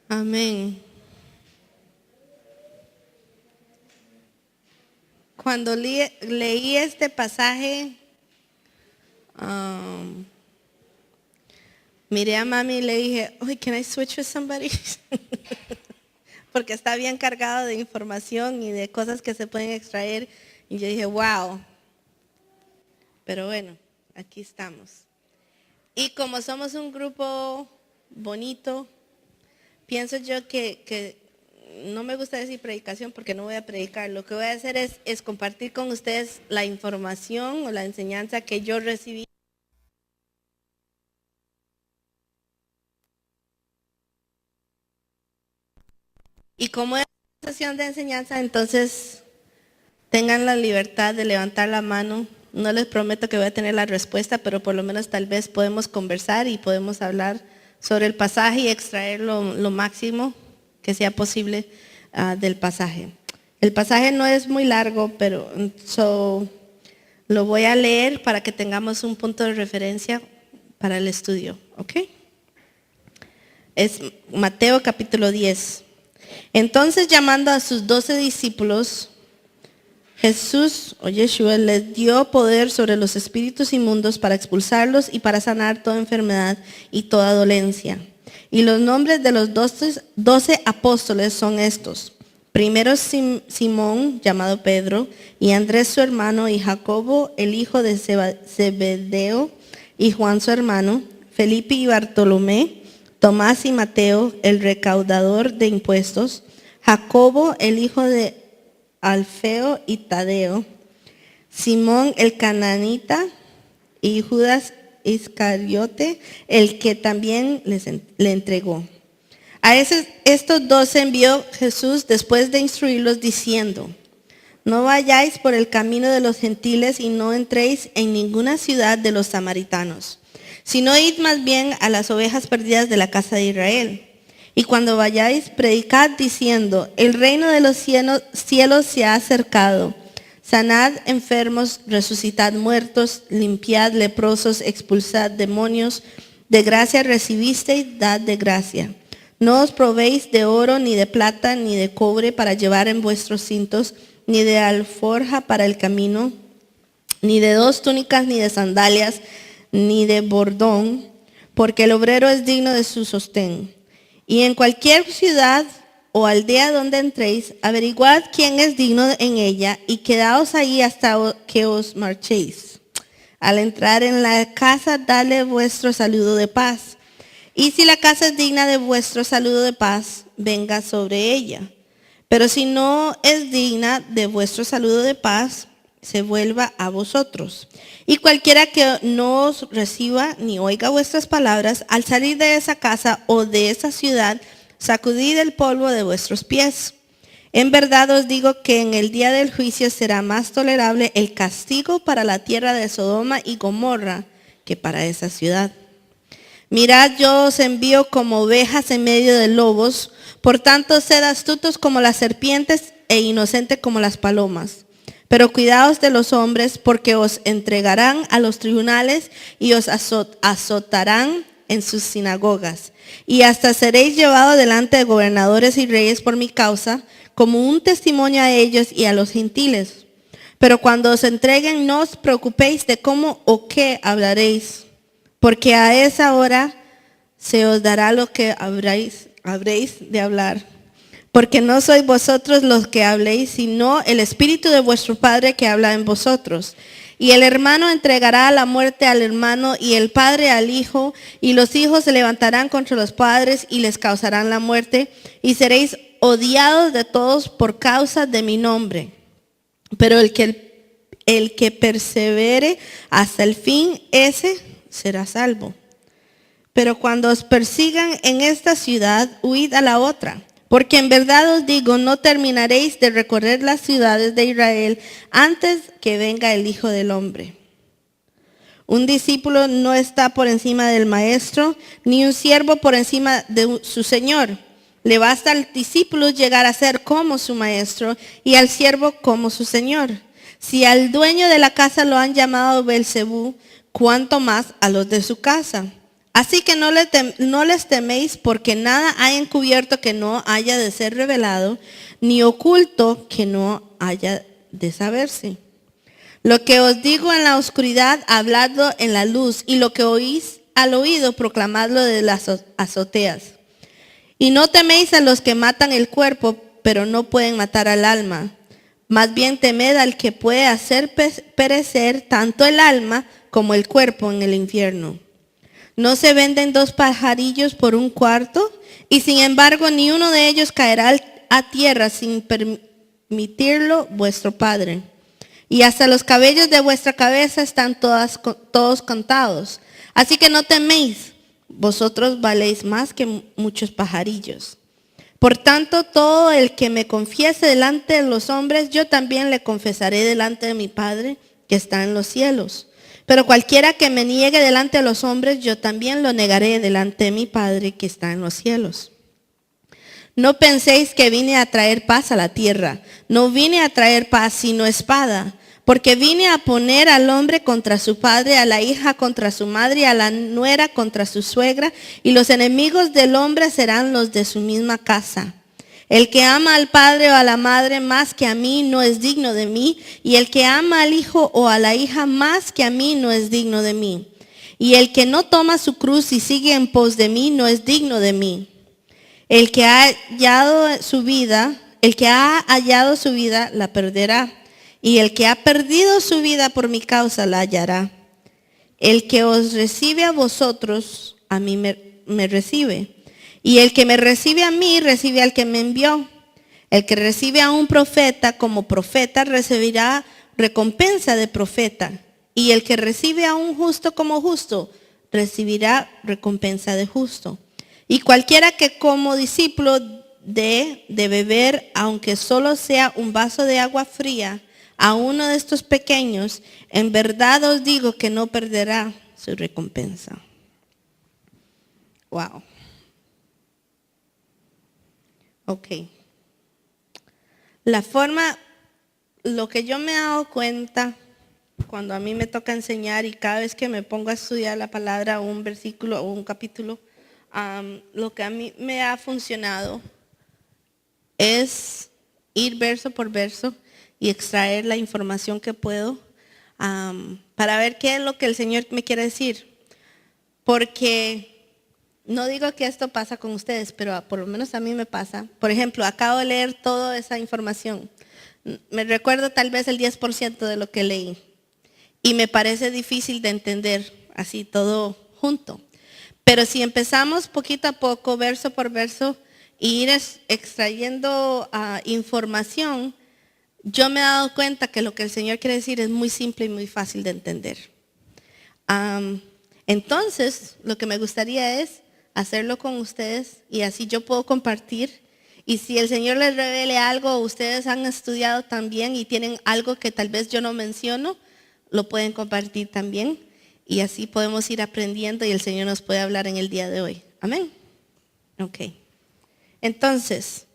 Amén. Cuando leí este pasaje, miré a mami y le dije, "Oh, can I switch with somebody?" Porque está bien cargado de información y de cosas que se pueden extraer. Y yo dije, wow. Pero bueno, aquí estamos. Y como somos un grupo bonito, pienso yo que no me gusta decir predicación porque no voy a predicar. Lo que voy a hacer es compartir con ustedes la información o la enseñanza que yo recibí. Y como es una sesión de enseñanza, entonces tengan la libertad de levantar la mano. No les prometo que voy a tener la respuesta, pero por lo menos tal vez podemos conversar y podemos hablar sobre el pasaje y extraer lo máximo que sea posible del pasaje. El pasaje no es muy largo, pero lo voy a leer para que tengamos un punto de referencia para el estudio, ¿ok? Es Mateo capítulo 10. Entonces, llamando a sus 12 discípulos, Jesús o Yeshua les dio poder sobre los espíritus inmundos para expulsarlos y para sanar toda enfermedad y toda dolencia. Y los nombres de los 12 apóstoles son estos. Primero Simón, llamado Pedro, y Andrés su hermano, y Jacobo, el hijo de Zebedeo, y Juan su hermano, Felipe y Bartolomé, Tomás y Mateo, el recaudador de impuestos, Jacobo, el hijo de Alfeo y Tadeo, Simón el cananita y Judas Iscariote, el que también le entregó. A estos 12 envió Jesús después de instruirlos diciendo, no vayáis por el camino de los gentiles y no entréis en ninguna ciudad de los samaritanos, sino id más bien a las ovejas perdidas de la casa de Israel. Y cuando vayáis, predicad diciendo, el reino de los cielos se ha acercado. Sanad enfermos, resucitad muertos, limpiad leprosos, expulsad demonios. De gracia recibisteis, dad de gracia. No os probéis de oro, ni de plata, ni de cobre para llevar en vuestros cintos, ni de alforja para el camino, ni de 2 túnicas, ni de sandalias, ni de bordón, porque el obrero es digno de su sostén. Y en cualquier ciudad o aldea donde entréis, averiguad quién es digno en ella y quedaos ahí hasta que os marchéis. Al entrar en la casa, dadle vuestro saludo de paz. Y si la casa es digna de vuestro saludo de paz, venga sobre ella. Pero si no es digna de vuestro saludo de paz, se vuelva a vosotros. Y cualquiera que no os reciba ni oiga vuestras palabras, al salir de esa casa o de esa ciudad, sacudid el polvo de vuestros pies. En verdad os digo que en el día del juicio será más tolerable el castigo para la tierra de Sodoma y Gomorra que para esa ciudad. Mirad, yo os envío como ovejas en medio de lobos, por tanto sed astutos como las serpientes e inocentes como las palomas. Pero cuidaos de los hombres, porque os entregarán a los tribunales y os azotarán en sus sinagogas. Y hasta seréis llevados delante de gobernadores y reyes por mi causa, como un testimonio a ellos y a los gentiles. Pero cuando os entreguen, no os preocupéis de cómo o qué hablaréis, porque a esa hora se os dará lo que habréis de hablar. Porque no sois vosotros los que habléis, sino el Espíritu de vuestro Padre que habla en vosotros. Y el hermano entregará a la muerte al hermano, y el padre al hijo, y los hijos se levantarán contra los padres y les causarán la muerte, y seréis odiados de todos por causa de mi nombre. Pero el que persevere hasta el fin, ese será salvo. Pero cuando os persigan en esta ciudad, huid a la otra. Porque en verdad os digo, no terminaréis de recorrer las ciudades de Israel antes que venga el Hijo del Hombre. Un discípulo no está por encima del maestro, ni un siervo por encima de su señor. Le basta al discípulo llegar a ser como su maestro y al siervo como su señor. Si al dueño de la casa lo han llamado Belcebú, ¿cuánto más a los de su casa? Así que no les teméis, porque nada hay encubierto que no haya de ser revelado, ni oculto que no haya de saberse. Lo que os digo en la oscuridad, habladlo en la luz, y lo que oís al oído, proclamadlo de las azoteas. Y no teméis a los que matan el cuerpo, pero no pueden matar al alma. Más bien temed al que puede hacer perecer tanto el alma como el cuerpo en el infierno. ¿No se venden 2 pajarillos por un cuarto? Y sin embargo, ni uno de ellos caerá a tierra sin permitirlo vuestro Padre. Y hasta los cabellos de vuestra cabeza están todos contados. Así que no teméis, vosotros valéis más que muchos pajarillos. Por tanto, todo el que me confiese delante de los hombres, yo también le confesaré delante de mi Padre que está en los cielos. Pero cualquiera que me niegue delante de los hombres, yo también lo negaré delante de mi Padre que está en los cielos. No penséis que vine a traer paz a la tierra. No vine a traer paz, sino espada. Porque vine a poner al hombre contra su padre, a la hija contra su madre, a la nuera contra su suegra, y los enemigos del hombre serán los de su misma casa. El que ama al padre o a la madre más que a mí no es digno de mí, y el que ama al hijo o a la hija más que a mí no es digno de mí. Y el que no toma su cruz y sigue en pos de mí no es digno de mí. El que ha hallado su vida la perderá, y el que ha perdido su vida por mi causa la hallará. El que os recibe a vosotros, a mí me recibe. Y el que me recibe a mí, recibe al que me envió. El que recibe a un profeta como profeta, recibirá recompensa de profeta. Y el que recibe a un justo como justo, recibirá recompensa de justo. Y cualquiera que como discípulo de beber, aunque solo sea un vaso de agua fría, a uno de estos pequeños, en verdad os digo que no perderá su recompensa. Wow. Ok. Lo que yo me he dado cuenta cuando a mí me toca enseñar y cada vez que me pongo a estudiar la palabra o un versículo o un capítulo, lo que a mí me ha funcionado es ir verso por verso y extraer la información que puedo para ver qué es lo que el Señor me quiere decir. Porque no digo que esto pasa con ustedes, pero por lo menos a mí me pasa. Por ejemplo, acabo de leer toda esa información. Me recuerdo tal vez el 10% de lo que leí. Y me parece difícil de entender así todo junto. Pero si empezamos poquito a poco, verso por verso, y ir extrayendo información, yo me he dado cuenta que lo que el Señor quiere decir es muy simple y muy fácil de entender. Entonces, lo que me gustaría es hacerlo con ustedes y así yo puedo compartir. Y si el Señor les revele algo, ustedes han estudiado también y tienen algo que tal vez yo no menciono, lo pueden compartir también. Y así podemos ir aprendiendo y el Señor nos puede hablar en el día de hoy. Amén. Ok. Entonces,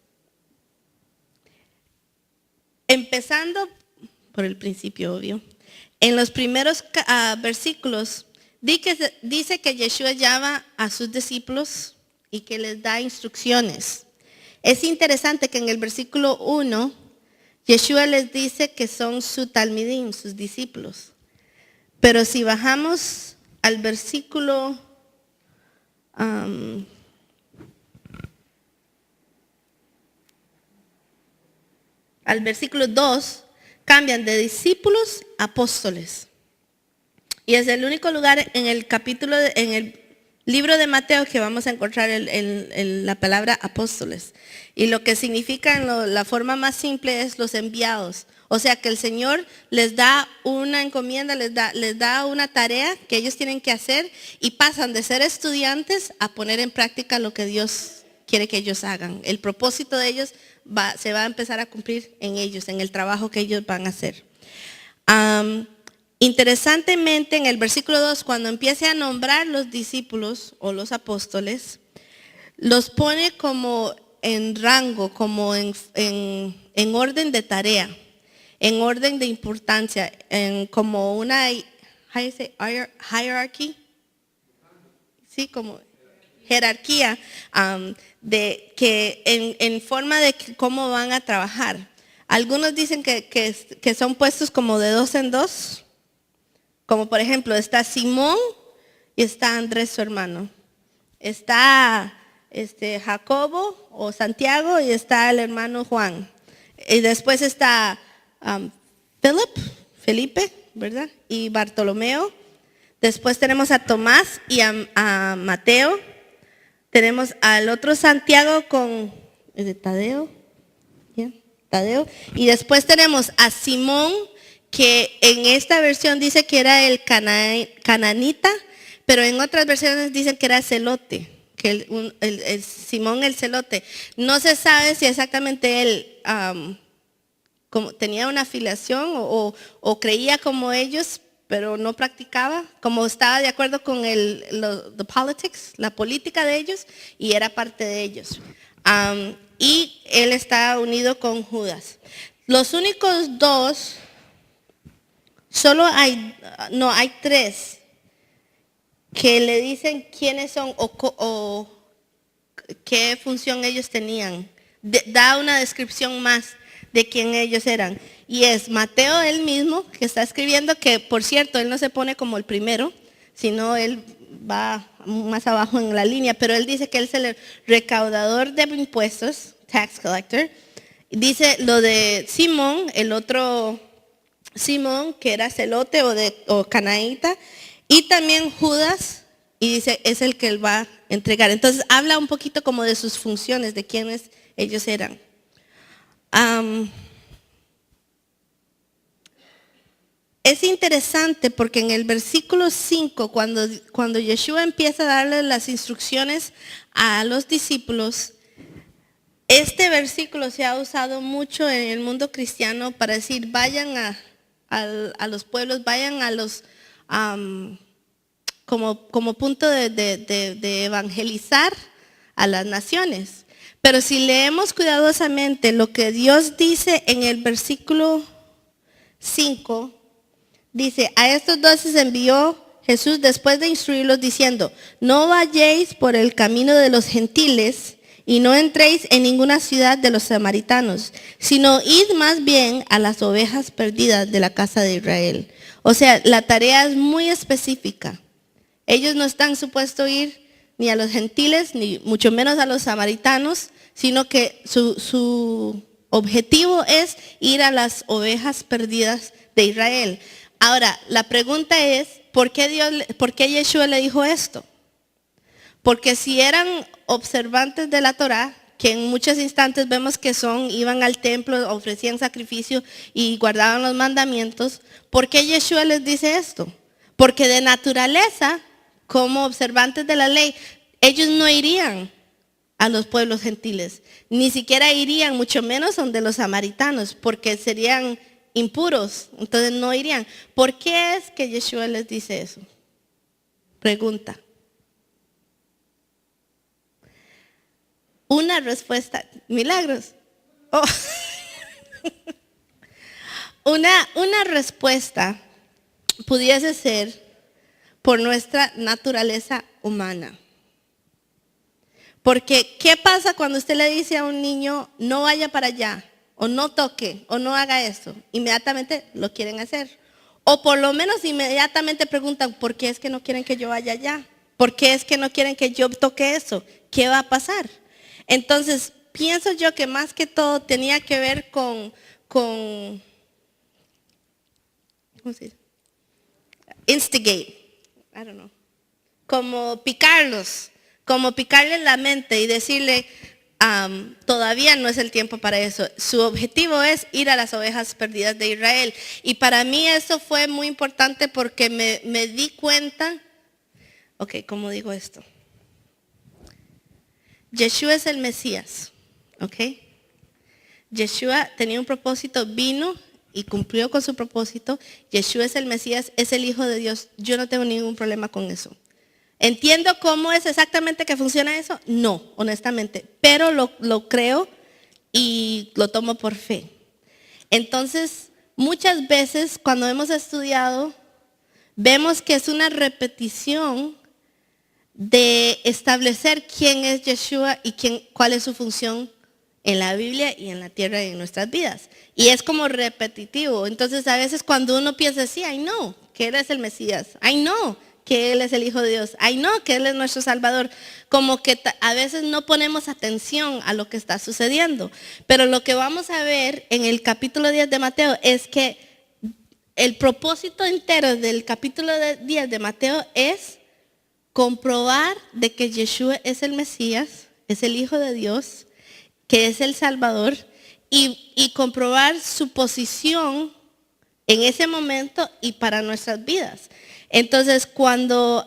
empezando por el principio, obvio. En los primeros versículos dice que Yeshua llama a sus discípulos y que les da instrucciones. Es interesante que en el versículo 1, Yeshua les dice que son su talmidim, sus discípulos. Pero si bajamos al versículo 2, cambian de discípulos a apóstoles. Y es el único lugar en el libro de Mateo que vamos a encontrar la palabra apóstoles. Y lo que significa la forma más simple es los enviados. O sea que el Señor les da una encomienda, les da una tarea que ellos tienen que hacer y pasan de ser estudiantes a poner en práctica lo que Dios quiere que ellos hagan. El propósito de ellos se va a empezar a cumplir en ellos, en el trabajo que ellos van a hacer. Interesantemente, en el versículo 2, cuando empiece a nombrar los discípulos o los apóstoles, los pone como en rango, como en orden de tarea, en orden de importancia, como una hierarchy. sí, como jerarquía, de que en forma de cómo van a trabajar. Algunos dicen que son puestos como de 2 en 2, como por ejemplo está Simón y está Andrés su hermano, está Jacobo o Santiago y está el hermano Juan, y después está Felipe, ¿verdad? Y Bartolomeo. Después tenemos a Tomás y a Mateo. Tenemos al otro Santiago con Tadeo. ¿Yeah? Tadeo. Y después tenemos a Simón, que en esta versión dice que era el cananita, pero en otras versiones dicen que era celote, que el Simón el celote. No se sabe si exactamente él como tenía una afiliación o creía como ellos, pero no practicaba, como estaba de acuerdo con the politics, la política de ellos, y era parte de ellos. Y él está unido con Judas. Los únicos dos, hay tres que le dicen quiénes son o qué función ellos tenían. Da una descripción más de quién ellos eran. Y es Mateo él mismo, que está escribiendo, que por cierto, él no se pone como el primero, sino él va más abajo en la línea, pero él dice que él es el recaudador de impuestos, tax collector. Dice lo de Simón, el otro Simón, que era celote o canaíta, y también Judas, y dice, es el que él va a entregar. Entonces habla un poquito como de sus funciones, de quiénes ellos eran. Es interesante porque en el versículo 5, cuando Yeshua empieza a darle las instrucciones a los discípulos, este versículo se ha usado mucho en el mundo cristiano para decir, vayan a los pueblos, vayan a los, como punto de evangelizar a las naciones. Pero si leemos cuidadosamente lo que Dios dice en el versículo 5, dice, a estos 12 se envió Jesús después de instruirlos diciendo, no vayáis por el camino de los gentiles y no entréis en ninguna ciudad de los samaritanos, sino id más bien a las ovejas perdidas de la casa de Israel. O sea, la tarea es muy específica. Ellos no están supuestos a ir ni a los gentiles, ni mucho menos a los samaritanos, sino que su objetivo es ir a las ovejas perdidas de Israel. Ahora, la pregunta es, ¿por qué Yeshua le dijo esto? Porque si eran observantes de la Torá, que en muchos instantes vemos que iban al templo, ofrecían sacrificio y guardaban los mandamientos, ¿por qué Yeshua les dice esto? Porque de naturaleza, como observantes de la ley, ellos no irían a los pueblos gentiles, ni siquiera irían, mucho menos donde los samaritanos, porque serían impuros, entonces no irían. ¿Por qué es que Yeshua les dice eso? Pregunta. Una respuesta, milagros. Oh. Una respuesta pudiese ser por nuestra naturaleza humana. Porque, ¿qué pasa cuando usted le dice a un niño, no vaya para allá, o no toque, o no haga eso? Inmediatamente lo quieren hacer. O por lo menos inmediatamente preguntan, ¿por qué es que no quieren que yo vaya allá? ¿Por qué es que no quieren que yo toque eso? ¿Qué va a pasar? Entonces, pienso yo que más que todo tenía que ver con ¿cómo se dice? Instigate, I don't know. Como picarlos, como picarles la mente y decirle, todavía no es el tiempo para eso. Su objetivo es ir a las ovejas perdidas de Israel. Y para mí eso fue muy importante porque me di cuenta, ¿cómo digo esto? Yeshua es el Mesías, Yeshua tenía un propósito, vino y cumplió con su propósito. Yeshua es el Mesías, es el Hijo de Dios. Yo no tengo ningún problema con eso. ¿Entiendo cómo es exactamente que funciona eso? No, honestamente, pero lo creo y lo tomo por fe. Entonces, muchas veces cuando hemos estudiado, vemos que es una repetición de establecer quién es Yeshua y cuál es su función en la Biblia y en la tierra y en nuestras vidas. Y es como repetitivo. Entonces a veces cuando uno piensa así, ay no, que Él es el Mesías, ay no, que Él es el Hijo de Dios, ay no, que Él es nuestro Salvador, como que a veces no ponemos atención a lo que está sucediendo. Pero lo que vamos a ver en el capítulo 10 de Mateo es que el propósito entero del capítulo 10 de Mateo es comprobar de que Yeshua es el Mesías, es el Hijo de Dios, que es el Salvador, y comprobar su posición en ese momento y para nuestras vidas. Entonces, cuando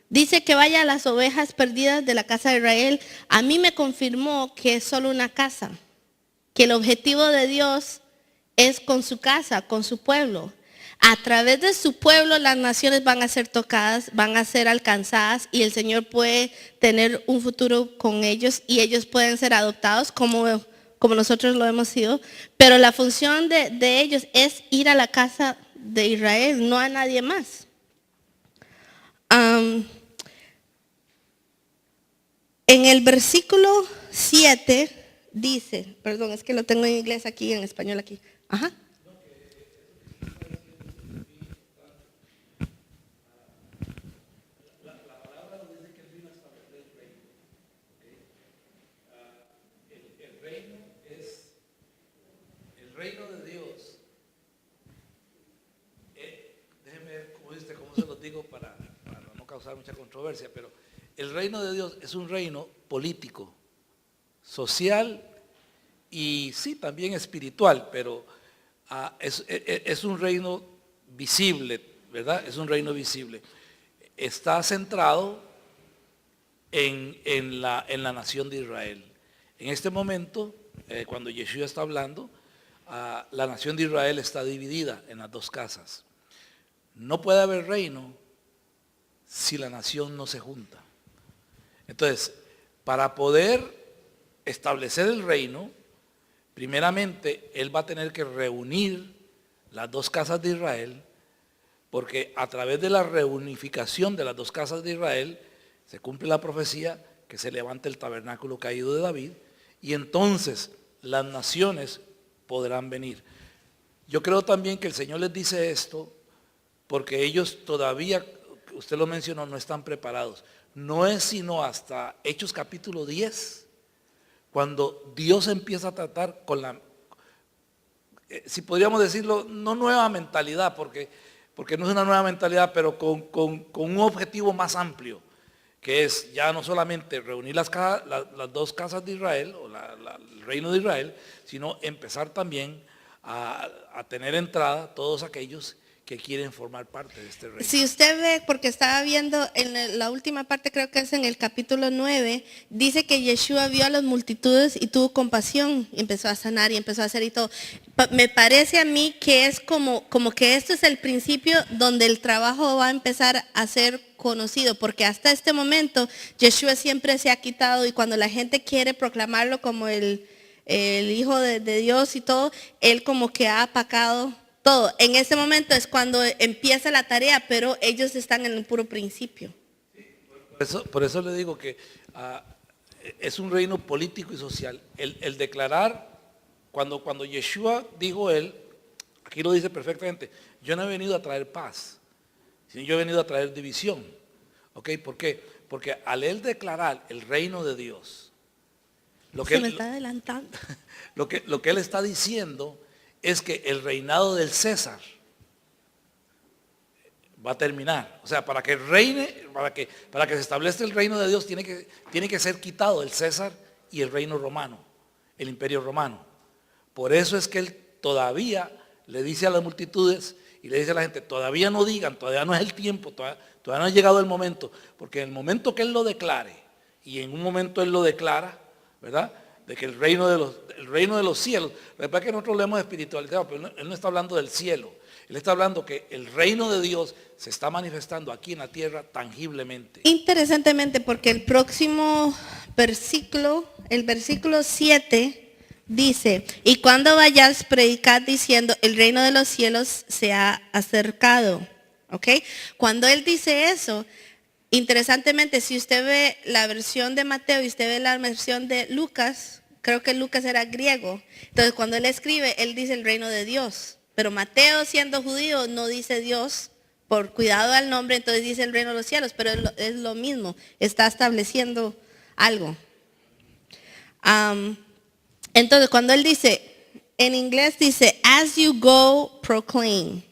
dice que vaya a las ovejas perdidas de la casa de Israel, a mí me confirmó que es solo una casa, que el objetivo de Dios es con su casa, con su pueblo. A través de su pueblo las naciones van a ser tocadas, van a ser alcanzadas y el Señor puede tener un futuro con ellos y ellos pueden ser adoptados como nosotros lo hemos sido. Pero la función de ellos es ir a la casa de Israel, no a nadie más. En el versículo 7 dice, perdón, es que lo tengo en inglés aquí, en español aquí. Ajá. El reino de Dios, déjenme ver cómo se los digo para no causar mucha controversia, pero el reino de Dios es un reino político, social y sí, también espiritual, pero es un reino visible, ¿verdad? Es un reino visible. Está centrado en la nación de Israel. En este momento, cuando Yeshua está hablando, la nación de Israel está dividida en las dos casas. No puede haber reino si la nación no se junta. Entonces, para poder establecer el reino, primeramente Él va a tener que reunir las dos casas de Israel, porque a través de la reunificación de las dos casas de Israel, se cumple la profecía que se levanta el tabernáculo caído de David, y entonces las naciones podrán venir. Yo creo también que el Señor les dice esto porque ellos todavía, usted lo mencionó, no están preparados. No es sino hasta Hechos capítulo 10, cuando Dios empieza a tratar con la, si podríamos decirlo, no nueva mentalidad, porque no es una nueva mentalidad, pero con un objetivo más amplio, que es ya no solamente reunir las dos casas de Israel, o el reino de Israel, sino empezar también a tener entrada todos aquellos que quieren formar parte de este reino. Si usted ve, porque estaba viendo en la última parte, creo que es en el capítulo 9, dice que Yeshua vio a las multitudes y tuvo compasión, y empezó a sanar y empezó a hacer y todo. Me parece a mí que es como que esto es el principio donde el trabajo va a empezar a ser conocido, porque hasta este momento Yeshua siempre se ha quitado, y cuando la gente quiere proclamarlo como el Hijo de Dios y todo, Él como que ha apacado todo. En ese momento es cuando empieza la tarea, pero ellos están en el puro principio. Por eso le digo que es un reino político y social. El declarar, cuando Yeshua dijo él, aquí lo dice perfectamente, yo no he venido a traer paz, sino yo he venido a traer división. ¿Ok? ¿Por qué? Porque al él declarar el reino de Dios, Se me está adelantando. lo que él está diciendo es que el reinado del César va a terminar. O sea, para que reine, para que se establezca el reino de Dios, tiene que ser quitado el César y el reino romano, el imperio romano. Por eso es que él todavía le dice a las multitudes y le dice a la gente, todavía no digan, todavía no es el tiempo, todavía no ha llegado el momento, porque en el momento que él lo declare, y en un momento él lo declara, ¿verdad?, de que el reino de los cielos, recuerda que nosotros leemos espiritualidad, pero él no está hablando del cielo, él está hablando que el reino de Dios se está manifestando aquí en la tierra tangiblemente. Interesantemente, porque el próximo versículo, el versículo 7, dice, y cuando vayas, predicad diciendo, el reino de los cielos se ha acercado. ¿Ok? Cuando él dice eso, Interesantemente, si usted ve la versión de Mateo y usted ve la versión de Lucas, creo que Lucas era griego. Entonces, cuando él escribe, él dice el reino de Dios. Pero Mateo, siendo judío, no dice Dios por cuidado al nombre, entonces dice el reino de los cielos, pero es lo mismo, está estableciendo algo. Entonces, cuando él dice, en inglés dice, as you go, proclaim.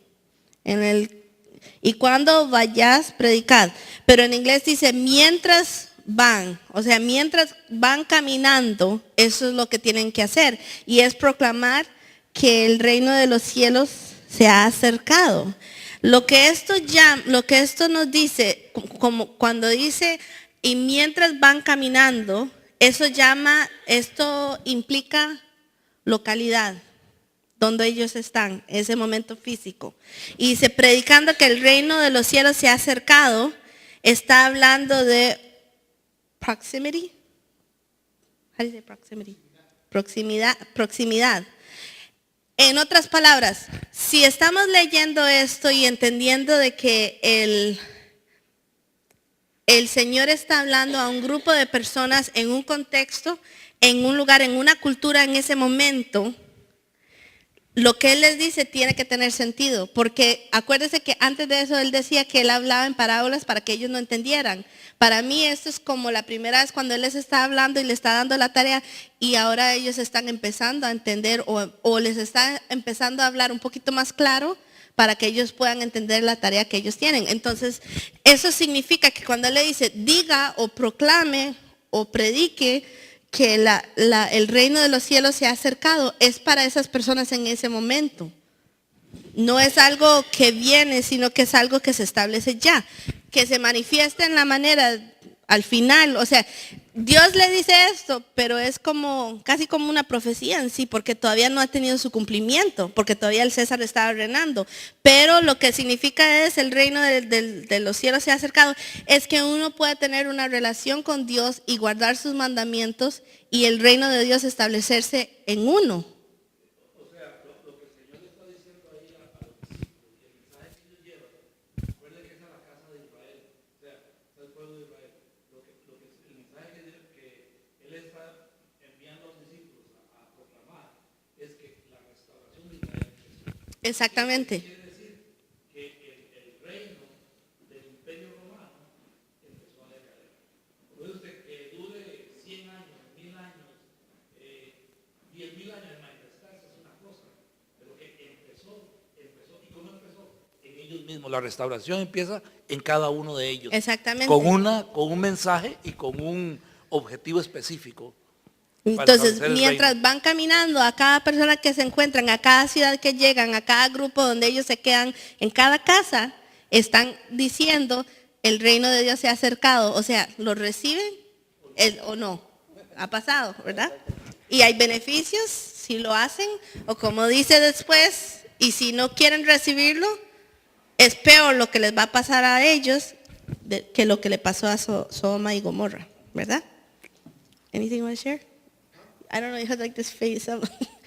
Y cuando vayas, predicad. Pero en inglés dice, mientras van, o sea, mientras van caminando, eso es lo que tienen que hacer. Y es proclamar que el reino de los cielos se ha acercado. Lo que esto nos dice, como cuando dice, y mientras van caminando, esto implica localidad, donde ellos están, ese momento físico. Y dice, predicando que el reino de los cielos se ha acercado, está hablando de proximity. How do you say proximity? Proximidad. En otras palabras, si estamos leyendo esto y entendiendo de que el Señor está hablando a un grupo de personas en un contexto, en un lugar, en una cultura en ese momento, lo que Él les dice tiene que tener sentido, porque acuérdense que antes de eso Él decía que Él hablaba en parábolas para que ellos no entendieran. Para mí esto es como la primera vez cuando Él les está hablando y les está dando la tarea y ahora ellos están empezando a entender o les está empezando a hablar un poquito más claro para que ellos puedan entender la tarea que ellos tienen. Entonces, eso significa que cuando Él le dice, diga o proclame o predique que el reino de los cielos se ha acercado, es para esas personas en ese momento. No es algo que viene, sino que es algo que se establece ya, que se manifiesta en la manera al final. O sea, Dios le dice esto, pero es casi como una profecía en sí, porque todavía no ha tenido su cumplimiento, porque todavía el César estaba reinando. Pero lo que significa es el reino de los cielos se ha acercado, es que uno pueda tener una relación con Dios y guardar sus mandamientos y el reino de Dios establecerse en uno. Exactamente. Ellos mismos, la restauración empieza en cada uno de ellos. Exactamente. Con un mensaje y con un objetivo específico. Entonces, mientras van caminando, a cada persona que se encuentran, a cada ciudad que llegan, a cada grupo donde ellos se quedan, en cada casa, están diciendo, el reino de Dios se ha acercado. O sea, ¿lo reciben o no? Ha pasado, ¿verdad? Y hay beneficios si lo hacen, o como dice después, y si no quieren recibirlo, es peor lo que les va a pasar a ellos que lo que le pasó a Sodoma y Gomorra, ¿verdad? Anything you want to share? I don't know, you have like this face.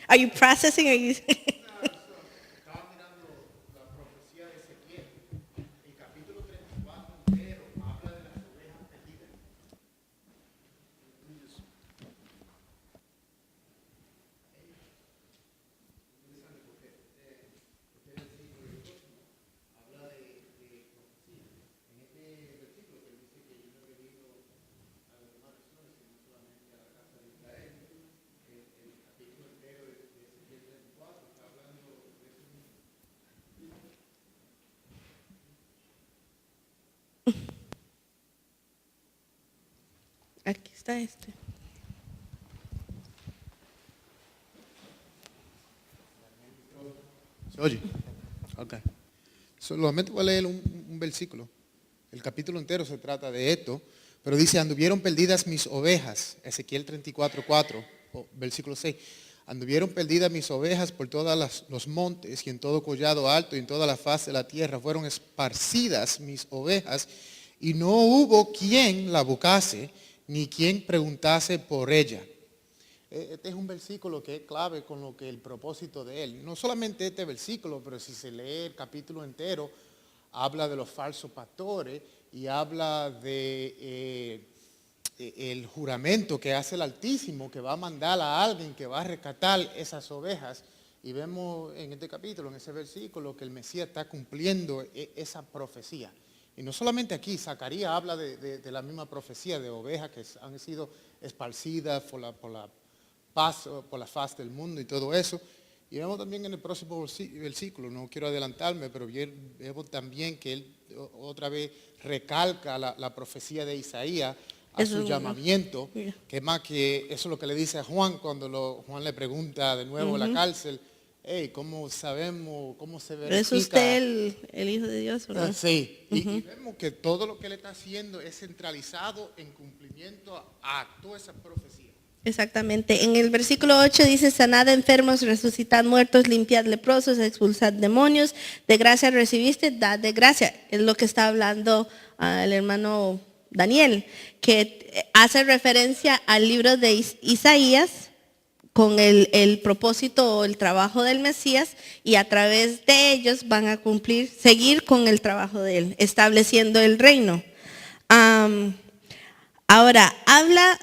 Are you processing? Are you? Estaba mirando la profecía de Ezequiel. El capítulo 34 entero habla de las ovejas perdidas. Habla de profecía. En este versículo que dice que yo no he venido a las demás naciones, sino solamente a la casa de Israel. El capítulo entero de Ezequiel 34 está hablando de eso mismo. Aquí está este. ¿Se oye? Ok. Solamente voy a leer un versículo. El capítulo entero se trata de esto, pero dice, anduvieron perdidas mis ovejas, Ezequiel 34:4, versículo 6. Anduvieron perdidas mis ovejas por todos los montes y en todo collado alto y en toda la faz de la tierra. Fueron esparcidas mis ovejas y no hubo quien la buscase ni quien preguntase por ella. Este es un versículo que es clave con lo que el propósito de él. No solamente este versículo, pero si se lee el capítulo entero, habla de los falsos pastores y habla de el juramento que hace el Altísimo, que va a mandar a alguien que va a rescatar esas ovejas. Y vemos en este capítulo, en ese versículo, que el Mesías está cumpliendo esa profecía. Y no solamente aquí, Zacarías habla de la misma profecía de ovejas que han sido esparcidas por la faz del mundo y todo eso. Y vemos también en el próximo versículo, no quiero adelantarme, pero vemos también que él otra vez recalca la profecía de Isaías a su llamamiento, que es más que eso es lo que le dice a Juan cuando Juan le pregunta de nuevo en la cárcel, hey, ¿cómo sabemos, cómo se verifica? ¿Es usted el Hijo de Dios, verdad? Sí, y vemos que todo lo que él está haciendo es centralizado en cumplimiento a toda esa profecía. Exactamente. En el versículo 8 dice, sanad enfermos, resucitad muertos, limpiad leprosos, expulsad demonios, de gracia recibiste, dad de gracia. Es lo que está hablando el hermano Daniel, que hace referencia al libro de Isaías con el propósito o el trabajo del Mesías, y a través de ellos van a seguir con el trabajo de él, estableciendo el reino. Ahora, habla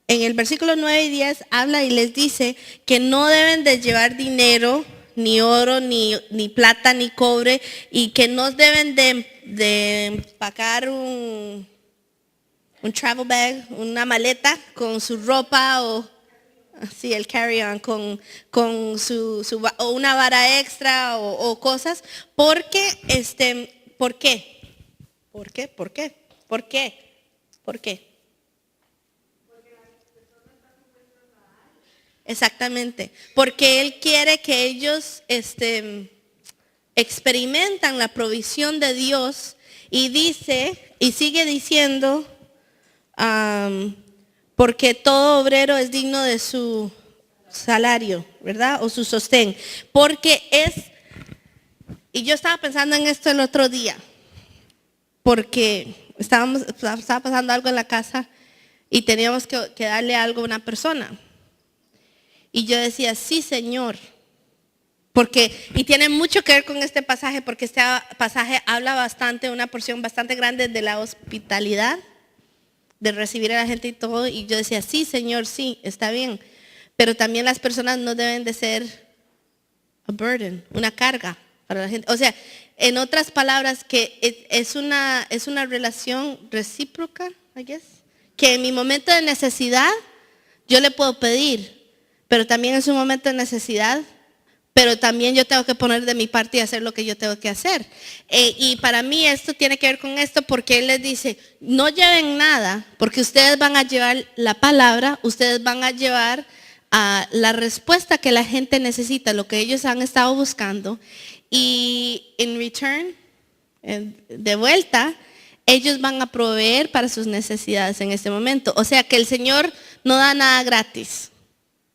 en el versículo 9 y 10, habla y les dice que no deben de llevar dinero, ni oro, ni plata, ni cobre, y que no deben de empacar un travel bag, una maleta con su ropa o así el carry-on con o una vara extra o cosas, porque ¿por qué? Exactamente, porque él quiere que ellos experimentan la provisión de Dios, y dice y sigue diciendo, porque todo obrero es digno de su salario, ¿verdad? O su sostén. Y yo estaba pensando en esto el otro día, porque estaba pasando algo en la casa y teníamos que darle algo a una persona. Y yo decía, sí, Señor, y tiene mucho que ver con este pasaje, porque este pasaje habla bastante, una porción bastante grande de la hospitalidad, de recibir a la gente y todo, y yo decía, sí, Señor, sí, está bien, pero también las personas no deben de ser a burden, una carga para la gente. O sea, en otras palabras, que es una relación recíproca, I guess, que en mi momento de necesidad yo le puedo pedir, pero también en su momento de necesidad, pero también yo tengo que poner de mi parte y hacer lo que yo tengo que hacer. Y para mí esto tiene que ver con esto, porque él les dice, no lleven nada, porque ustedes van a llevar la palabra, ustedes van a llevar la respuesta que la gente necesita, lo que ellos han estado buscando, y en return, de vuelta, ellos van a proveer para sus necesidades en este momento. O sea que el Señor no da nada gratis,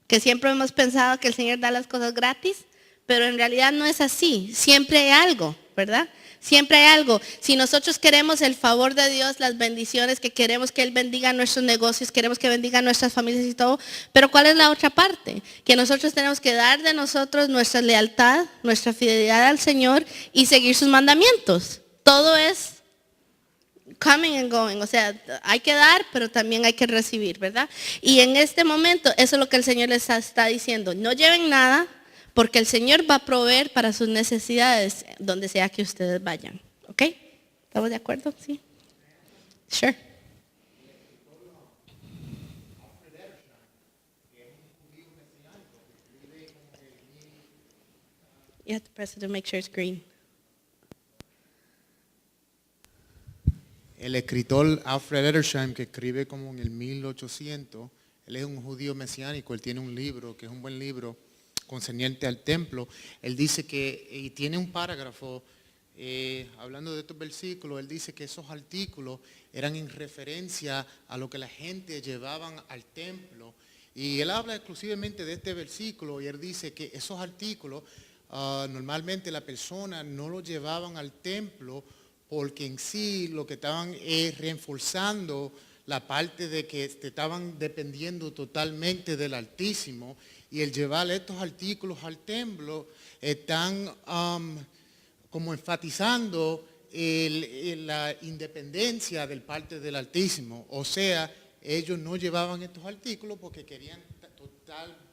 que siempre hemos pensado que el Señor da las cosas gratis, pero en realidad no es así. Siempre hay algo, ¿verdad? Siempre hay algo. Si nosotros queremos el favor de Dios, las bendiciones, que queremos que Él bendiga nuestros negocios, queremos que bendiga nuestras familias y todo, pero ¿cuál es la otra parte? Que nosotros tenemos que dar de nosotros nuestra lealtad, nuestra fidelidad al Señor y seguir sus mandamientos. Todo es coming and going, o sea, hay que dar, pero también hay que recibir, ¿verdad? Y en este momento, eso es lo que el Señor les está diciendo. No lleven nada, porque el Señor va a proveer para sus necesidades donde sea que ustedes vayan. ¿Ok? ¿Estamos de acuerdo? Sí. Sure. You have to press it to make sure it's green. El escritor Alfred Edersheim, que escribe como en el 1800, él es un judío mesiánico, él tiene un libro, que es un buen libro, concerniente al templo. Él dice que, y tiene un parágrafo, hablando de estos versículos, él dice que esos artículos eran en referencia a lo que la gente llevaban al templo. Y él habla exclusivamente de este versículo, y él dice que esos artículos, normalmente la persona no los llevaban al templo, porque en sí lo que estaban es reforzando la parte de que estaban dependiendo totalmente del Altísimo, y el llevar estos artículos al templo están como enfatizando la independencia del parte del Altísimo. O sea, ellos no llevaban estos artículos porque querían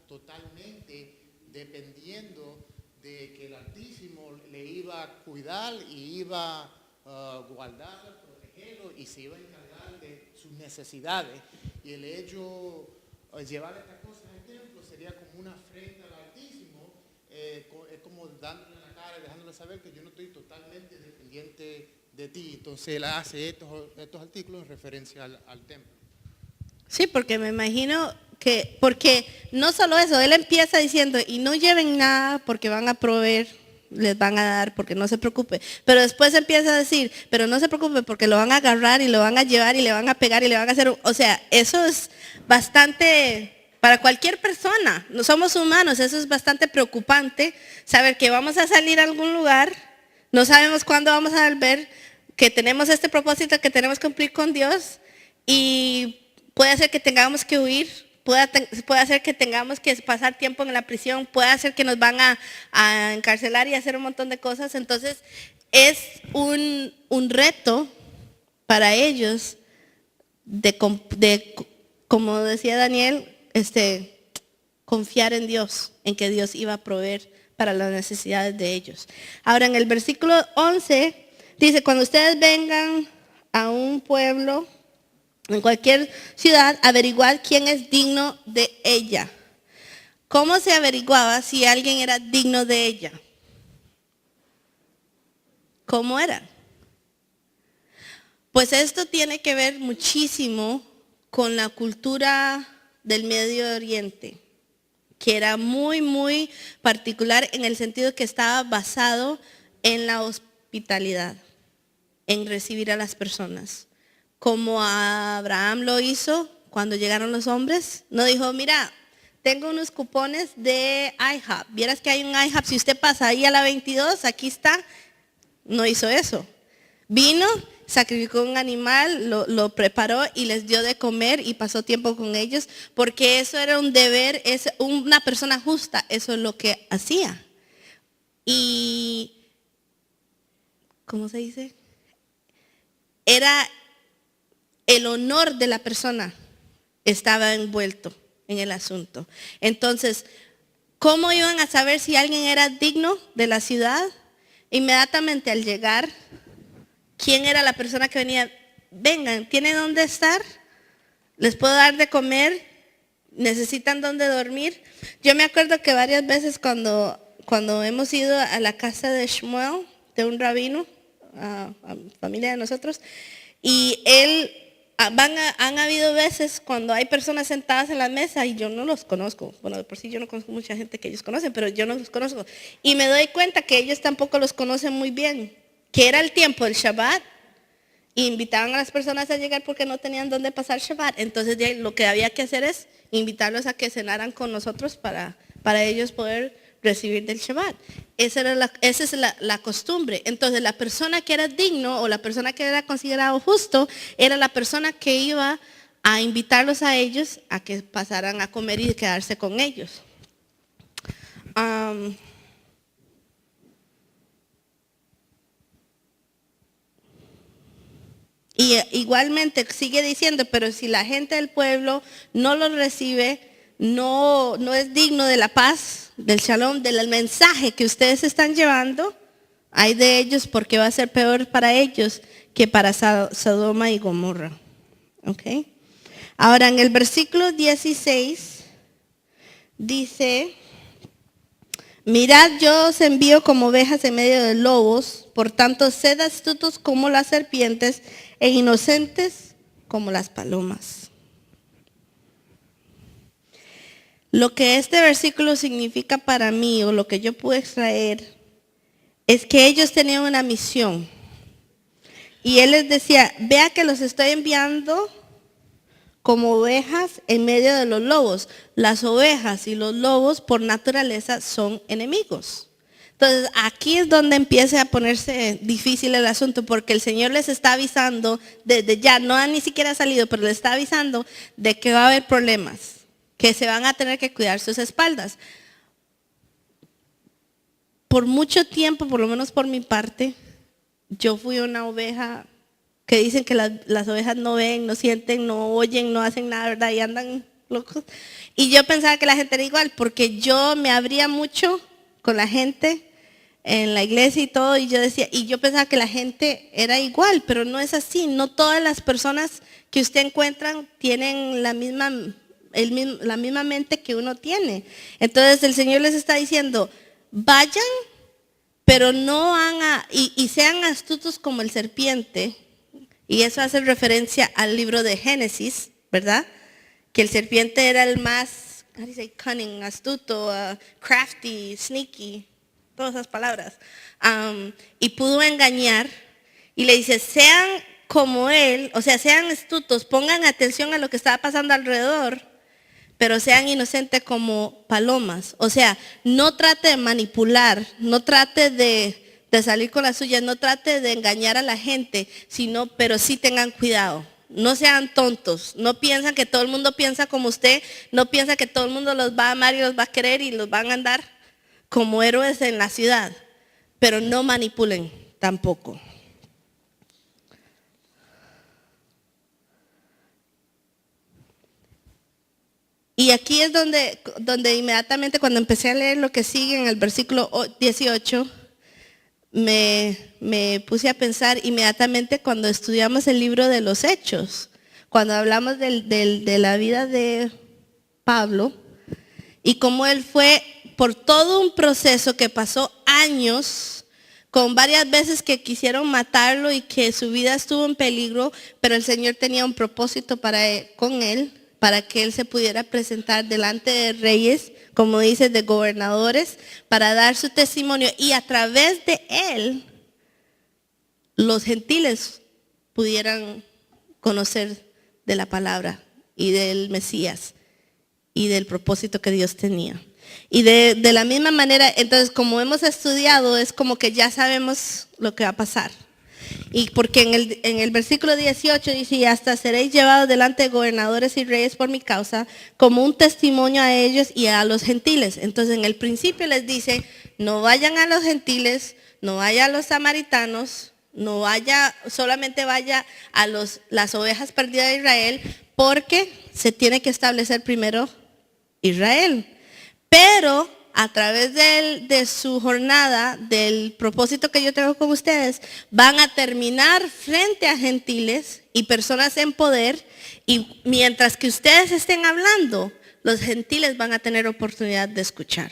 totalmente dependiendo de que el Altísimo le iba a cuidar y iba a guardarlo, protegerlo y se iba a encargar de sus necesidades. Y el hecho de llevar estas cosas al templo sería como una afrenta al Altísimo, es como dándole en la cara y dejándole saber que yo no estoy totalmente dependiente de ti. Entonces él hace estos artículos en referencia al templo. Sí, porque me imagino que, porque no solo eso, él empieza diciendo, y no lleven nada porque van a proveer, les van a dar, porque no se preocupe. Pero después empieza a decir, pero no se preocupe porque lo van a agarrar y lo van a llevar y le van a pegar y le van a hacer, o sea, eso es bastante, para cualquier persona, no somos humanos, eso es bastante preocupante, saber que vamos a salir a algún lugar, no sabemos cuándo vamos a volver, que tenemos este propósito que tenemos que cumplir con Dios y puede hacer que tengamos que huir, puede hacer que tengamos que pasar tiempo en la prisión, puede hacer que nos van a encarcelar y hacer un montón de cosas. Entonces es un reto para ellos de como decía Daniel, confiar en Dios, en que Dios iba a proveer para las necesidades de ellos. Ahora en el versículo 11 dice, cuando ustedes vengan a un pueblo, en cualquier ciudad, averiguar quién es digno de ella. ¿Cómo se averiguaba si alguien era digno de ella? ¿Cómo era? Pues esto tiene que ver muchísimo con la cultura del Medio Oriente, que era muy, muy particular en el sentido que estaba basado en la hospitalidad, en recibir a las personas. Como Abraham lo hizo cuando llegaron los hombres, no dijo, mira, tengo unos cupones de IHOP, vieras que hay un IHOP, si usted pasa ahí a la 22, aquí está. No hizo eso. Vino, sacrificó un animal, lo preparó y les dio de comer y pasó tiempo con ellos, porque eso era un deber, es una persona justa, eso es lo que hacía. Y, ¿cómo se dice? Era el honor de la persona estaba envuelto en el asunto. Entonces, ¿cómo iban a saber si alguien era digno de la ciudad? Inmediatamente al llegar, ¿quién era la persona que venía? Vengan, ¿tienen dónde estar? ¿Les puedo dar de comer? ¿Necesitan dónde dormir? Yo me acuerdo que varias veces cuando hemos ido a la casa de Shmuel, de un rabino, a familia de nosotros, y él, han habido veces cuando hay personas sentadas en la mesa y yo no los conozco. Bueno, de por sí yo no conozco mucha gente que ellos conocen, pero yo no los conozco. Y me doy cuenta que ellos tampoco los conocen muy bien. Que era el tiempo del Shabbat. Y invitaban a las personas a llegar porque no tenían dónde pasar Shabbat. Entonces lo que había que hacer es invitarlos a que cenaran con nosotros para ellos poder recibir del Shabbat. Esa es la costumbre. Entonces la persona que era digno o la persona que era considerado justo era la persona que iba a invitarlos a ellos a que pasaran a comer y quedarse con ellos. Y igualmente sigue diciendo, pero si la gente del pueblo no lo recibe, no es digno de la paz, del shalom, del mensaje que ustedes están llevando, hay de ellos porque va a ser peor para ellos que para Sodoma y Gomorra. ¿Ok? Ahora en el versículo 16 dice, mirad, yo os envío como ovejas en medio de lobos, por tanto sed astutos como las serpientes e inocentes como las palomas. Lo que este versículo significa para mí, o lo que yo pude extraer, es que ellos tenían una misión. Y él les decía, vea que los estoy enviando como ovejas en medio de los lobos. Las ovejas y los lobos por naturaleza son enemigos. Entonces aquí es donde empieza a ponerse difícil el asunto, porque el Señor les está avisando desde ya, no han ni siquiera salido, pero les está avisando de que va a haber problemas, que se van a tener que cuidar sus espaldas. Por mucho tiempo, por lo menos por mi parte, yo fui una oveja que dicen que las ovejas no ven, no sienten, no oyen, no hacen nada, ¿verdad? Y andan locos. Y yo pensaba que la gente era igual, porque yo me abría mucho con la gente en la iglesia y todo, y yo decía, y yo pensaba que la gente era igual, pero no es así. No todas las personas que usted encuentran tienen la misma mente que uno tiene. Entonces el Señor les está diciendo, vayan, pero no hagan, y sean astutos como el serpiente. Y eso hace referencia al libro de Génesis, ¿verdad? Que el serpiente era el más, how do you say, cunning, astuto, crafty, sneaky, todas esas palabras. Y pudo engañar. Y le dice, sean como él, o sea, sean astutos, pongan atención a lo que estaba pasando alrededor, pero sean inocentes como palomas. O sea, no trate de manipular, no trate de salir con la suya, no trate de engañar a la gente, pero sí tengan cuidado. No sean tontos, no piensan que todo el mundo piensa como usted, no piensa que todo el mundo los va a amar y los va a querer y los van a andar como héroes en la ciudad, pero no manipulen tampoco. Y aquí es donde inmediatamente cuando empecé a leer lo que sigue en el versículo 18, me puse a pensar inmediatamente cuando estudiamos el libro de los Hechos, cuando hablamos de la vida de Pablo y cómo él fue por todo un proceso que pasó años, con varias veces que quisieron matarlo y que su vida estuvo en peligro, pero el Señor tenía un propósito con él, para que él se pudiera presentar delante de reyes, como dice, de gobernadores, para dar su testimonio. Y a través de él, los gentiles pudieran conocer de la palabra y del Mesías y del propósito que Dios tenía. Y de la misma manera, entonces, como hemos estudiado, es como que ya sabemos lo que va a pasar. Y porque en el versículo 18 dice, y hasta seréis llevados delante de gobernadores y reyes por mi causa, como un testimonio a ellos y a los gentiles. Entonces en el principio les dice, no vayan a los gentiles, no vaya a los samaritanos, solamente vaya a las ovejas perdidas de Israel, porque se tiene que establecer primero Israel. Pero a través de su jornada, del propósito que yo tengo con ustedes, van a terminar frente a gentiles y personas en poder, y mientras que ustedes estén hablando, los gentiles van a tener oportunidad de escuchar.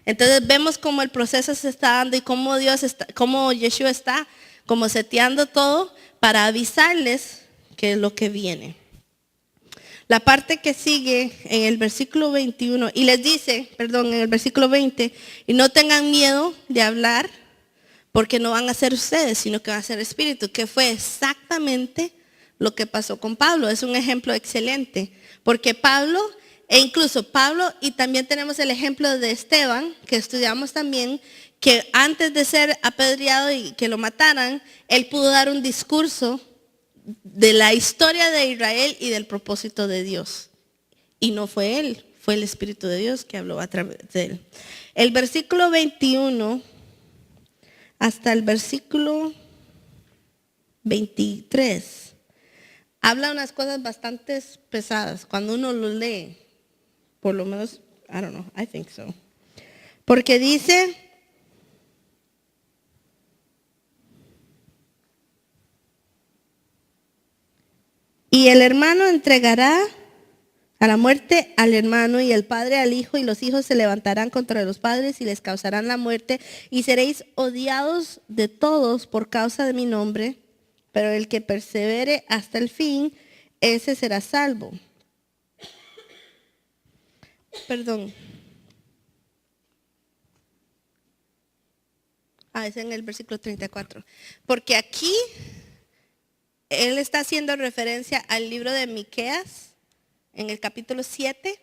Entonces vemos cómo el proceso se está dando y cómo Yeshua está como seteando todo para avisarles que es lo que viene. La parte que sigue en el versículo 21, y les dice, en el versículo 20, y no tengan miedo de hablar, porque no van a ser ustedes, sino que va a ser Espíritu, que fue exactamente lo que pasó con Pablo. Es un ejemplo excelente, porque Pablo, y también tenemos el ejemplo de Esteban, que estudiamos también, que antes de ser apedreado y que lo mataran, él pudo dar un discurso de la historia de Israel y del propósito de Dios. Y no fue él, fue el Espíritu de Dios que habló a través de él. El versículo 21 hasta el versículo 23 habla unas cosas bastante pesadas cuando uno lo lee. Por lo menos, I don't know, I think so. Porque dice, y el hermano entregará a la muerte al hermano y el padre al hijo, y los hijos se levantarán contra los padres y les causarán la muerte, y seréis odiados de todos por causa de mi nombre, pero el que persevere hasta el fin, ese será salvo. Es en el versículo 34. Porque aquí él está haciendo referencia al libro de Miqueas, en el capítulo 7,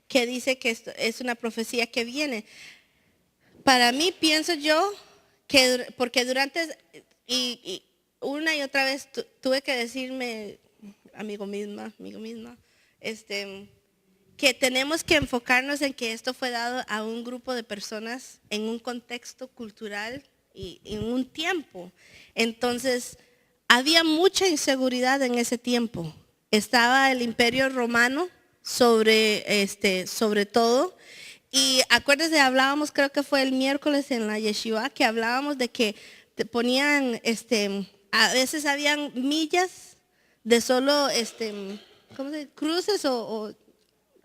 que dice que esto es una profecía que viene. Para mí, pienso yo, que porque durante, y una y otra vez tuve que decirme, amigo misma, que tenemos que enfocarnos en que esto fue dado a un grupo de personas en un contexto cultural en un tiempo. Entonces, había mucha inseguridad en ese tiempo. Estaba el Imperio Romano sobre todo. Y acuérdense, hablábamos, creo que fue el miércoles en la yeshiva, que hablábamos de que te ponían, a veces habían millas de solo, ¿cómo se dice? Cruces o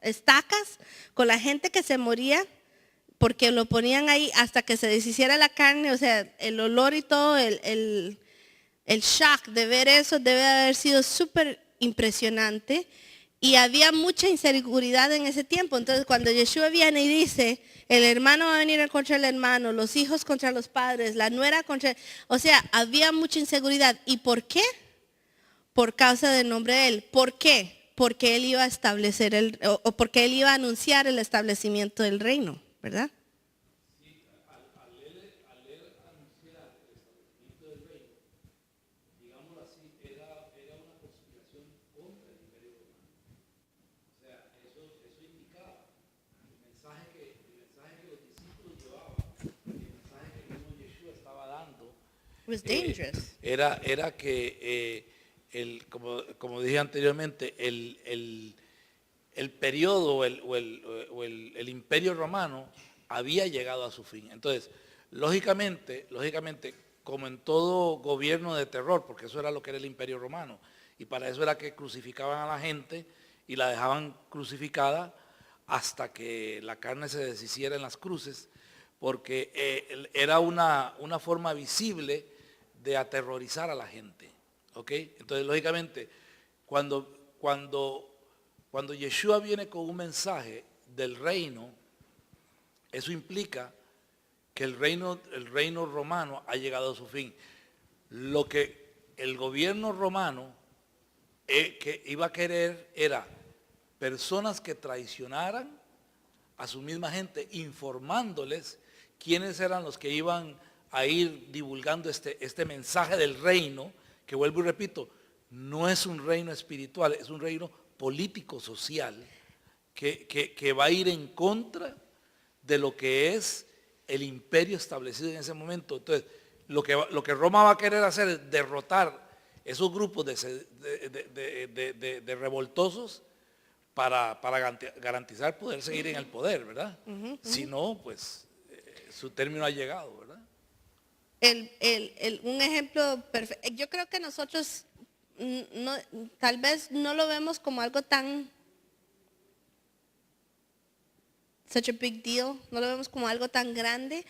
estacas con la gente que se moría, porque lo ponían ahí hasta que se deshiciera la carne, o sea, el olor y todo, el shock de ver eso debe haber sido súper impresionante. Y había mucha inseguridad en ese tiempo. Entonces, cuando Yeshua viene y dice, el hermano va a venir contra el hermano, los hijos contra los padres, la nuera contra... O sea, había mucha inseguridad. ¿Y por qué? Por causa del nombre de él. ¿Por qué? Porque él iba a establecer o porque él iba a anunciar el establecimiento del reino, ¿verdad? It was dangerous. Era que, como dije anteriormente, el periodo o el imperio romano había llegado a su fin. Entonces, lógicamente, como en todo gobierno de terror, porque eso era lo que era el imperio romano, y para eso era que crucificaban a la gente y la dejaban crucificada hasta que la carne se deshiciera en las cruces, porque era una forma visible de aterrorizar a la gente. ¿Ok? Entonces, lógicamente, cuando Yeshua viene con un mensaje del reino, eso implica que el reino romano ha llegado a su fin. Lo que el gobierno romano que iba a querer era personas que traicionaran a su misma gente, informándoles quiénes eran los que iban a ir divulgando este mensaje del reino, que vuelvo y repito, no es un reino espiritual, es un reino político-social que va a ir en contra de lo que es el imperio establecido en ese momento. Entonces, lo que Roma va a querer hacer es derrotar esos grupos de revoltosos para garantizar poder seguir en el poder, ¿verdad? Si no, pues su término ha llegado, ¿verdad? Un ejemplo perfecto. Yo creo que nosotros tal vez no lo vemos como algo tan such a big deal, no lo vemos como algo tan grande,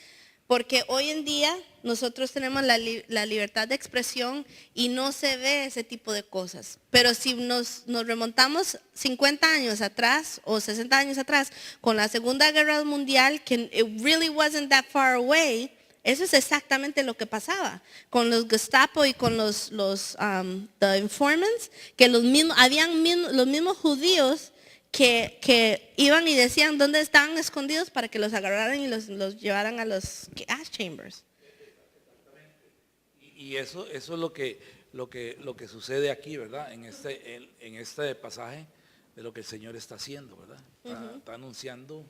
porque hoy en día nosotros tenemos la libertad de expresión y no se ve ese tipo de cosas. Pero si nos remontamos 50 años atrás o 60 años atrás con la Segunda Guerra Mundial, que it really wasn't that far away, eso es exactamente lo que pasaba con los Gestapo y con los the informants, que los mismos judíos que iban y decían dónde estaban escondidos para que los agarraran y los llevaran a los gas chambers. Y eso es lo que sucede aquí, ¿verdad? En este pasaje de lo que el Señor está haciendo, ¿verdad? Está anunciando,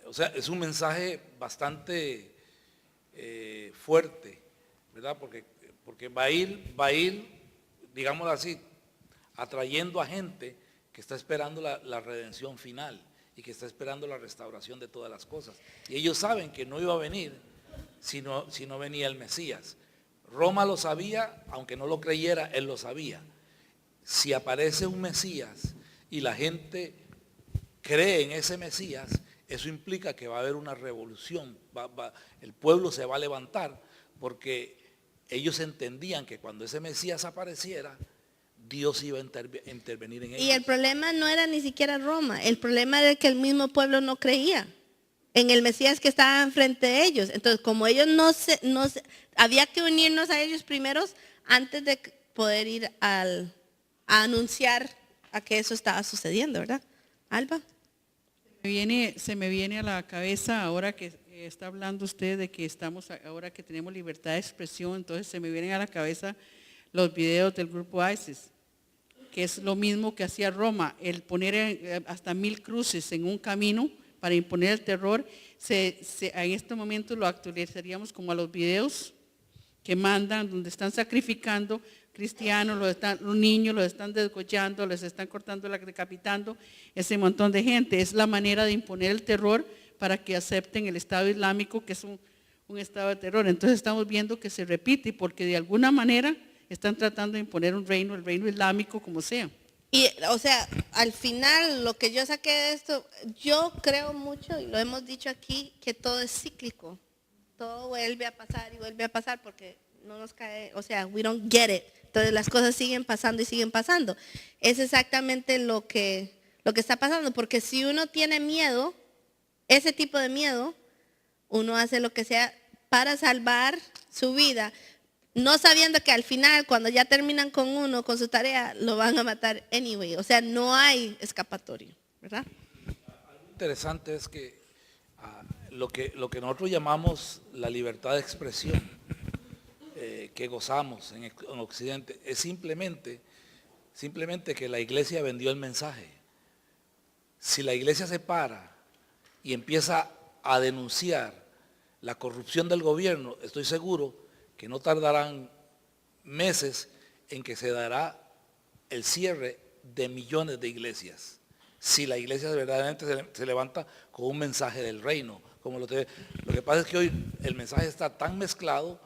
o sea, es un mensaje bastante fuerte, ¿verdad? Porque va a ir, digámoslo así, atrayendo a gente que está esperando la redención final y que está esperando la restauración de todas las cosas. Y ellos saben que no iba a venir si no venía el Mesías. Roma lo sabía, aunque no lo creyera, él lo sabía. Si aparece un Mesías y la gente cree en ese Mesías, eso implica que va a haber una revolución, el pueblo se va a levantar, porque ellos entendían que cuando ese Mesías apareciera, Dios iba a intervenir en ellos. Y el problema no era ni siquiera Roma, el problema era que el mismo pueblo no creía en el Mesías que estaba enfrente de ellos. Entonces, como ellos había que unirnos a ellos primeros antes de poder ir a anunciar a que eso estaba sucediendo, ¿verdad? Alba. Se me viene a la cabeza ahora que está hablando usted de que ahora que tenemos libertad de expresión, entonces se me vienen a la cabeza los videos del grupo ISIS, que es lo mismo que hacía Roma, el poner hasta 1000 cruces en un camino para imponer el terror, en este momento lo actualizaríamos como a los videos que mandan, donde están sacrificando cristianos, los niños los están desgollando, les están cortando, decapitando, ese montón de gente. Es la manera de imponer el terror para que acepten el Estado Islámico, que es un estado de terror. Entonces estamos viendo que se repite, porque de alguna manera están tratando de imponer un reino, el reino islámico, como sea. Y, o sea, al final, lo que yo saqué de esto, yo creo mucho, y lo hemos dicho aquí, que todo es cíclico. Todo vuelve a pasar y vuelve a pasar porque no nos cae, o sea, we don't get it. Entonces las cosas siguen pasando y siguen pasando. Es exactamente lo que está pasando, porque si uno tiene miedo, ese tipo de miedo, uno hace lo que sea para salvar su vida, no sabiendo que al final, cuando ya terminan con uno, con su tarea, lo van a matar anyway. O sea, no hay escapatorio, ¿verdad? Algo interesante es que lo que nosotros llamamos la libertad de expresión que gozamos en Occidente es simplemente que la iglesia vendió el mensaje. Si la iglesia se para y empieza a denunciar la corrupción del gobierno, estoy seguro que no tardarán meses en que se dará el cierre de millones de iglesias. Si la iglesia verdaderamente se levanta con un mensaje del reino. Lo que pasa es que hoy el mensaje está tan mezclado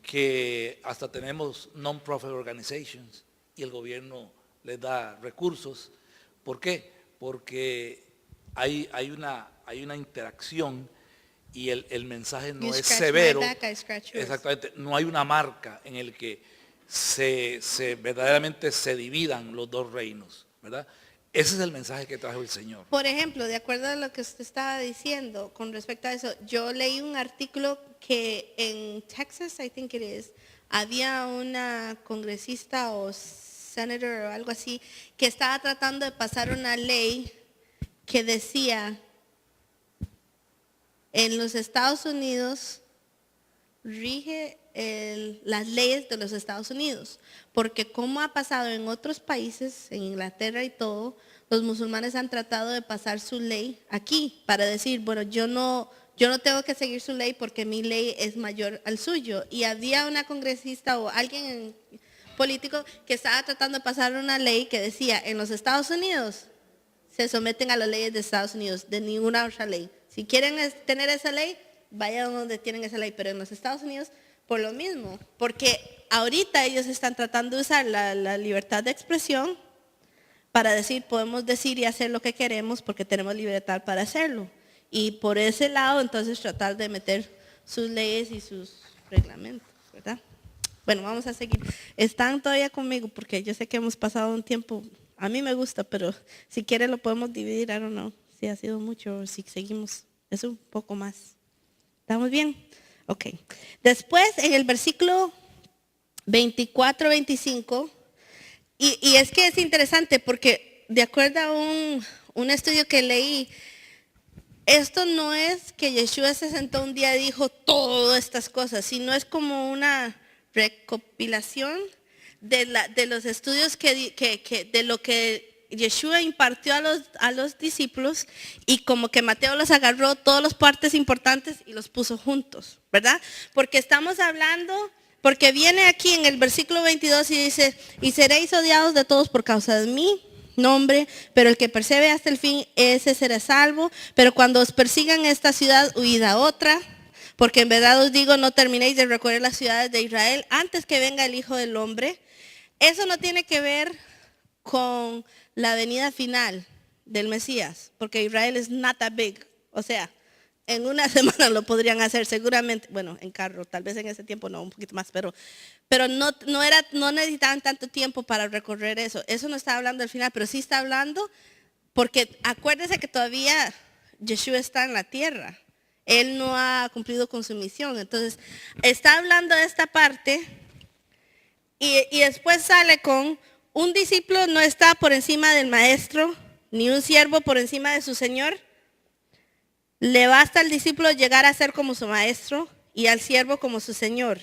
que hasta tenemos non-profit organizations y el gobierno les da recursos. ¿Por qué? Porque hay una interacción y el mensaje no es severo. Exactamente, no hay una marca en el que verdaderamente se dividan los dos reinos, ¿verdad? Ese es el mensaje que trajo el Señor. Por ejemplo, de acuerdo a lo que usted estaba diciendo con respecto a eso, yo leí un artículo que en Texas, I think it is, había una congresista o senator o algo así que estaba tratando de pasar una ley que decía: en los Estados Unidos rige las leyes de los Estados Unidos, porque como ha pasado en otros países, en Inglaterra y todo, los musulmanes han tratado de pasar su ley aquí para decir, bueno, yo no tengo que seguir su ley porque mi ley es mayor al suyo. Y había una congresista o alguien político que estaba tratando de pasar una ley que decía, en los Estados Unidos se someten a las leyes de Estados Unidos, de ninguna otra ley. Si quieren tener esa ley, vayan donde tienen esa ley, pero en los Estados Unidos por lo mismo, porque ahorita ellos están tratando de usar la libertad de expresión para decir, podemos decir y hacer lo que queremos porque tenemos libertad para hacerlo. Y por ese lado, entonces, tratar de meter sus leyes y sus reglamentos, ¿verdad? Bueno, vamos a seguir. Están todavía conmigo porque yo sé que hemos pasado un tiempo, a mí me gusta, pero si quieren lo podemos dividir, I don't know, si ha sido mucho o si seguimos, es un poco más. ¿Estamos bien? Ok. Después, en el versículo 24, 25, y es que es interesante porque de acuerdo a un estudio que leí, esto no es que Yeshua se sentó un día y dijo todas estas cosas, sino es como una recopilación de los estudios de lo que Yeshua impartió a los discípulos, y como que Mateo los agarró todas las partes importantes y los puso juntos, ¿verdad? Porque estamos hablando, porque viene aquí en el versículo 22 y dice, y seréis odiados de todos por causa de mí. Nombre, pero el que persevere hasta el fin, ese será salvo. Pero cuando os persigan esta ciudad, huid a otra, porque en verdad os digo, no terminéis de recorrer las ciudades de Israel antes que venga el Hijo del Hombre. Eso no tiene que ver con la venida final del Mesías, porque Israel es not that big. O sea, en una semana lo podrían hacer seguramente, bueno, en carro, tal vez en ese tiempo no, un poquito más, pero no necesitaban tanto tiempo para recorrer eso. Eso no está hablando del final, pero sí está hablando, porque acuérdense que todavía Yeshua está en la tierra. Él no ha cumplido con su misión. Entonces, está hablando de esta parte y después sale con, un discípulo no está por encima del maestro, ni un siervo por encima de su señor. Le basta al discípulo llegar a ser como su maestro y al siervo como su señor.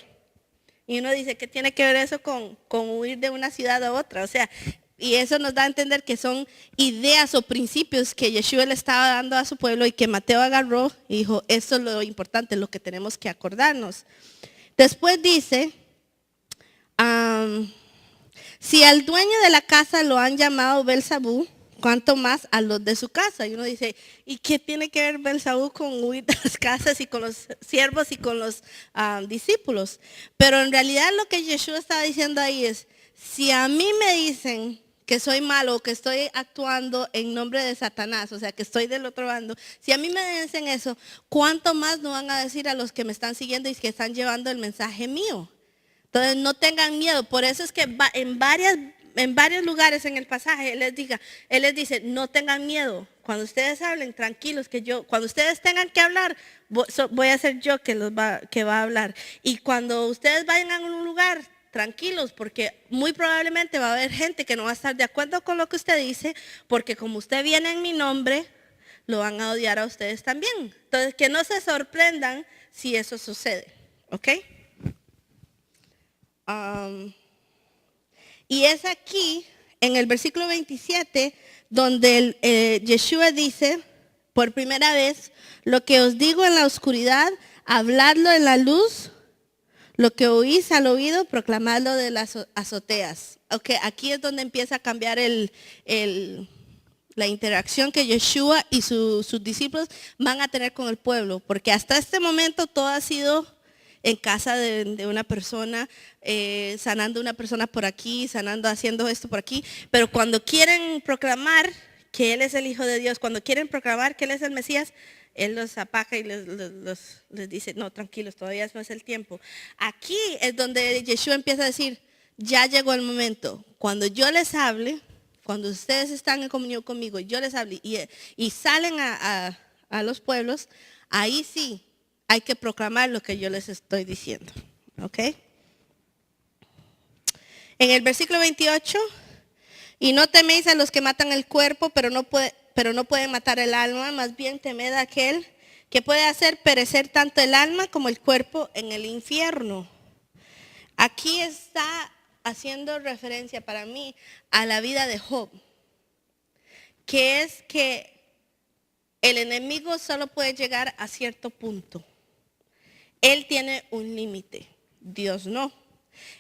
Y uno dice, ¿qué tiene que ver eso con huir de una ciudad a otra? O sea, Y eso nos da a entender que son ideas o principios que Yeshua le estaba dando a su pueblo y que Mateo agarró y dijo, eso es lo importante, lo que tenemos que acordarnos. Después dice, si al dueño de la casa lo han llamado Belzabú, cuánto más a los de su casa. Y uno dice, ¿y qué tiene que ver Belzabú con huir de las casas y con los siervos y con los discípulos? Pero en realidad lo que Yeshua estaba diciendo ahí es, si a mí me dicen que soy malo, que estoy actuando en nombre de Satanás, o sea, que estoy del otro bando, si a mí me dicen eso, ¿cuánto más no van a decir a los que me están siguiendo y que están llevando el mensaje mío? Entonces no tengan miedo. Por eso es que en varios lugares en el pasaje él les dice, no tengan miedo. Cuando ustedes hablen, tranquilos, cuando ustedes tengan que hablar, voy a ser yo que va a hablar. Y cuando ustedes vayan a un lugar, tranquilos, porque muy probablemente va a haber gente que no va a estar de acuerdo con lo que usted dice, porque como usted viene en mi nombre, lo van a odiar a ustedes también. Entonces, que no se sorprendan si eso sucede, ¿ok? Y es aquí, en el versículo 27, donde Yeshua dice, por primera vez, lo que os digo en la oscuridad, habladlo en la luz. Lo que oís al oído, proclamadlo de las azoteas. Okay, aquí es donde empieza a cambiar la interacción que Yeshua y sus discípulos van a tener con el pueblo. Porque hasta este momento todo ha sido en casa de una persona, sanando a una persona por aquí, haciendo esto por aquí. Pero cuando quieren proclamar que Él es el Hijo de Dios, cuando quieren proclamar que Él es el Mesías, Él los apaga y les dice, no, tranquilos, todavía no es el tiempo. Aquí es donde Yeshua empieza a decir, ya llegó el momento. Cuando yo les hable, cuando ustedes están en comunión conmigo, yo les hable y salen a los pueblos, ahí sí hay que proclamar lo que yo les estoy diciendo. ¿Ok? En el versículo 28, y no teméis a los que matan el cuerpo, pero no pueden matar el alma, más bien temed a aquel que puede hacer perecer tanto el alma como el cuerpo en el infierno. Aquí está haciendo referencia para mí a la vida de Job, que es que el enemigo solo puede llegar a cierto punto. Él tiene un límite, Dios no.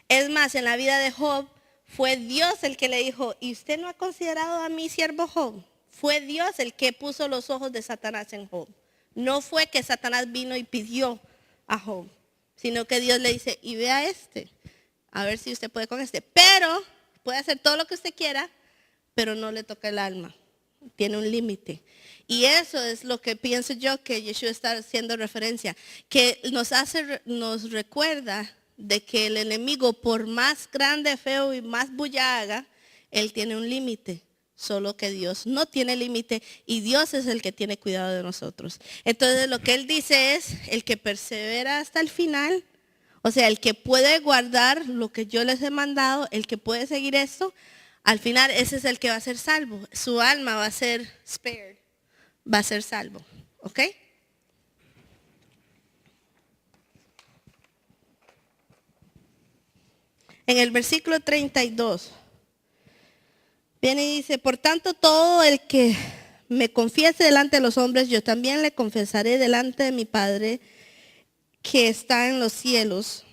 Es más, en la vida de Job fue Dios el que le dijo, ¿y usted no ha considerado a mi siervo Job? Fue Dios el que puso los ojos de Satanás en Job. No fue que Satanás vino y pidió a Job, sino que Dios le dice, y vea a ver si usted puede con pero puede hacer todo lo que usted quiera, pero no le toca el alma, tiene un límite. Y eso es lo que pienso yo que Yeshua está haciendo referencia, que nos recuerda de que el enemigo, por más grande, feo y más bulla haga, él tiene un límite. Solo que Dios no tiene límite y Dios es el que tiene cuidado de nosotros. Entonces lo que Él dice es, el que persevera hasta el final, o sea, el que puede guardar lo que yo les he mandado, el que puede seguir esto, al final ese es el que va a ser salvo. Su alma va a ser spared, va a ser salvo. ¿Ok? En el versículo 32. Viene y dice, por tanto, todo el que me confiese delante de los hombres, yo también le confesaré delante de mi Padre que está en los cielos.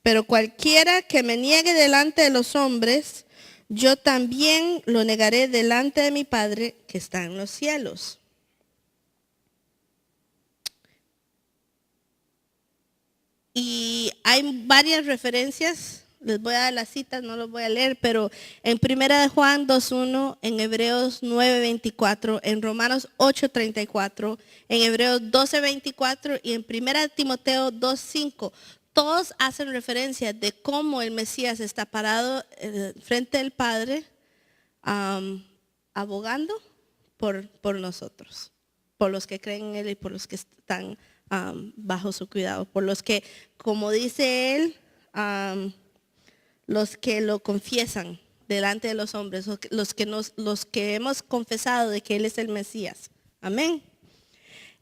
Pero cualquiera que me niegue delante de los hombres, yo también lo negaré delante de mi Padre que está en los cielos. Y hay varias referencias. Les voy a dar las citas, no los voy a leer, pero en 1 de Juan 2.1, en Hebreos 9.24, en Romanos 8.34, en Hebreos 12.24 y en 1 Timoteo 2.5, todos hacen referencia de cómo el Mesías está parado frente del Padre, abogando por nosotros, por los que creen en Él y por los que están bajo su cuidado, por los que, como dice Él, los que lo confiesan delante de los hombres, los que hemos confesado de que Él es el Mesías. Amén.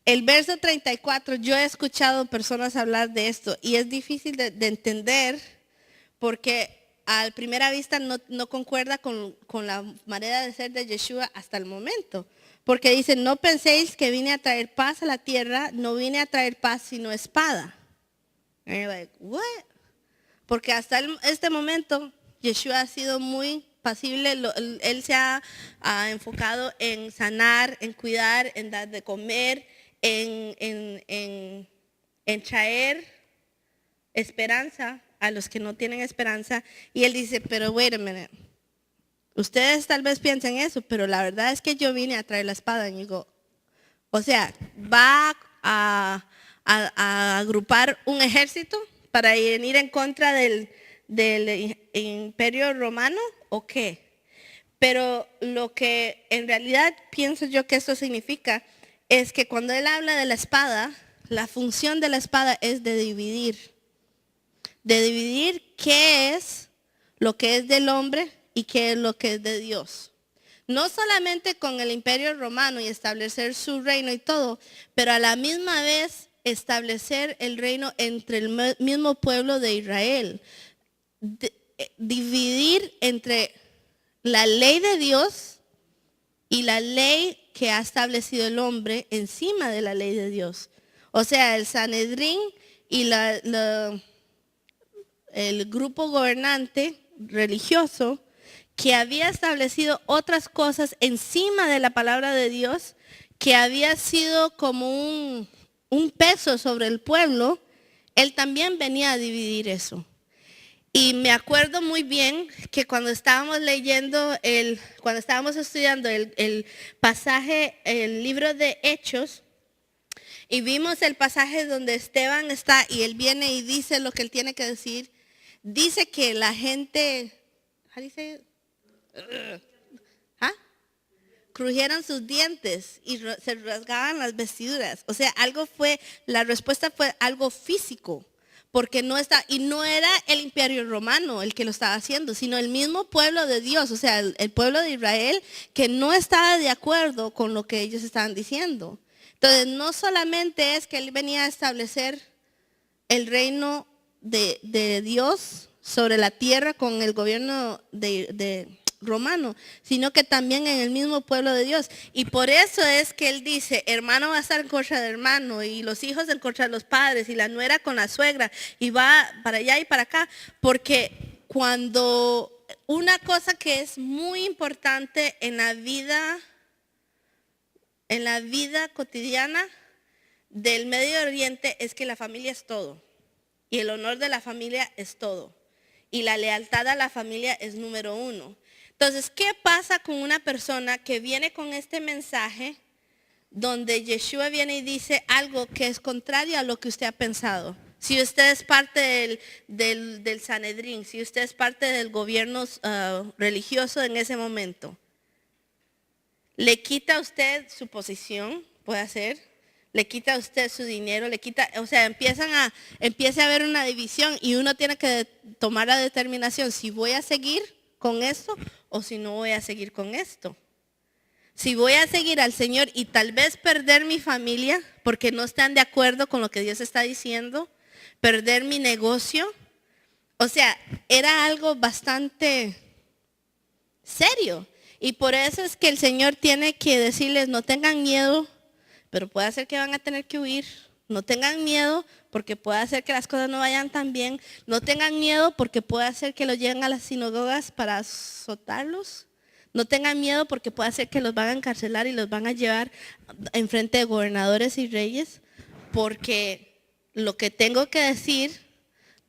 El verso 34, yo he escuchado personas hablar de esto y es difícil de entender porque a primera vista no concuerda con la manera de ser de Yeshua hasta el momento. Porque dice, no penséis que vine a traer paz a la tierra, no vine a traer paz sino espada. And you're like, what? Porque hasta este momento Yeshua ha sido muy pasible, él se ha enfocado en sanar, en cuidar, en dar de comer, en traer esperanza a los que no tienen esperanza. Y él dice, pero wait a minute. Ustedes tal vez piensen eso, pero la verdad es que yo vine a traer la espada. Y digo, o sea, va a agrupar un ejército para venir en contra del imperio romano o qué. Pero lo que en realidad pienso yo que esto significa es que cuando él habla de la espada, la función de la espada es de dividir. De dividir qué es lo que es del hombre y qué es lo que es de Dios. No solamente con el imperio romano y establecer su reino y todo, pero a la misma vez establecer el reino entre el mismo pueblo de Israel. Dividir entre la ley de Dios y la ley que ha establecido el hombre encima de la ley de Dios. O sea, el Sanedrín y el grupo gobernante religioso que había establecido otras cosas encima de la palabra de Dios, que había sido como un peso sobre el pueblo, él también venía a dividir eso. Y me acuerdo muy bien que cuando estábamos leyendo, cuando estábamos estudiando el pasaje, el libro de Hechos, y vimos el pasaje donde Esteban está y él viene y dice lo que él tiene que decir, dice que la gente, ¿cómo dice? Crujieron sus dientes y se rasgaban las vestiduras. O sea, la respuesta fue algo físico, porque no era el imperio romano el que lo estaba haciendo, sino el mismo pueblo de Dios, o sea, el pueblo de Israel que no estaba de acuerdo con lo que ellos estaban diciendo. Entonces, no solamente es que él venía a establecer el reino de Dios sobre la tierra con el gobierno de romano, sino que también en el mismo pueblo de Dios. Y por eso es que él dice, hermano va a estar en contra de hermano, y los hijos en contra de los padres, y la nuera con la suegra, y va para allá y para acá, porque cuando una cosa que es muy importante en la vida cotidiana del Medio Oriente es que la familia es todo, y el honor de la familia es todo, y la lealtad a la familia es número uno. Entonces, ¿qué pasa con una persona que viene con este mensaje donde Yeshua viene y dice algo que es contrario a lo que usted ha pensado? Si usted es parte del Sanedrín, si usted es parte del gobierno religioso en ese momento, le quita a usted su posición, puede ser, le quita a usted su dinero, empieza a haber una división y uno tiene que tomar la determinación si voy a seguir con esto o si no voy a seguir con esto. Si voy a seguir al Señor y tal vez perder mi familia porque no están de acuerdo con lo que Dios está diciendo, perder mi negocio. O sea, era algo bastante serio. Y por eso es que el Señor tiene que decirles, no tengan miedo, pero puede ser que van a tener que huir. No tengan miedo porque puede hacer que las cosas no vayan tan bien. No tengan miedo porque puede hacer que los lleven a las sinagogas para azotarlos. No tengan miedo porque puede hacer que los van a encarcelar y los van a llevar en frente de gobernadores y reyes. Porque lo que tengo que decir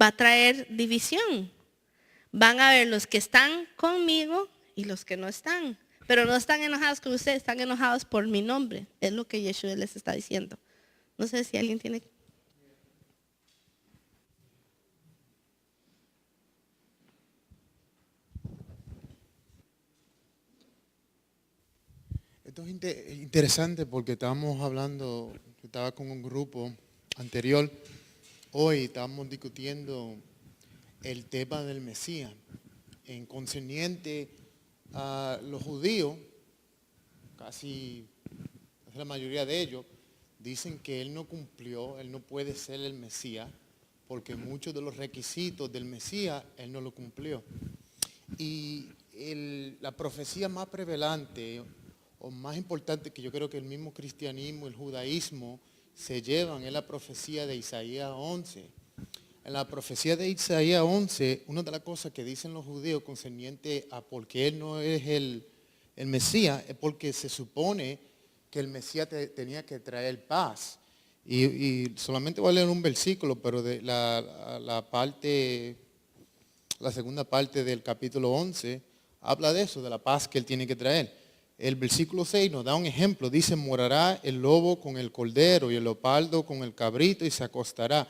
va a traer división. Van a ver los que están conmigo y los que no están. Pero no están enojados con ustedes, están enojados por mi nombre. Es lo que Yeshua les está diciendo. No sé si alguien tiene. Esto es interesante porque estábamos hablando, estaba con un grupo anterior, hoy estábamos discutiendo el tema del Mesías, en concerniente a los judíos, casi la mayoría de ellos, dicen que él no cumplió, él no puede ser el Mesías, porque muchos de los requisitos del Mesías él no lo cumplió. Y la profecía más prevalente o más importante que yo creo que el mismo cristianismo, el judaísmo se llevan es la profecía de Isaías 11. En la profecía de Isaías 11, una de las cosas que dicen los judíos concerniente a por qué él no es el Mesías es porque se supone que el Mesías tenía que traer paz. Y solamente voy a leer un versículo, pero de la segunda parte del capítulo 11 habla de eso, de la paz que él tiene que traer. El versículo 6 nos da un ejemplo, dice, morará el lobo con el cordero y el leopardo con el cabrito y se acostará.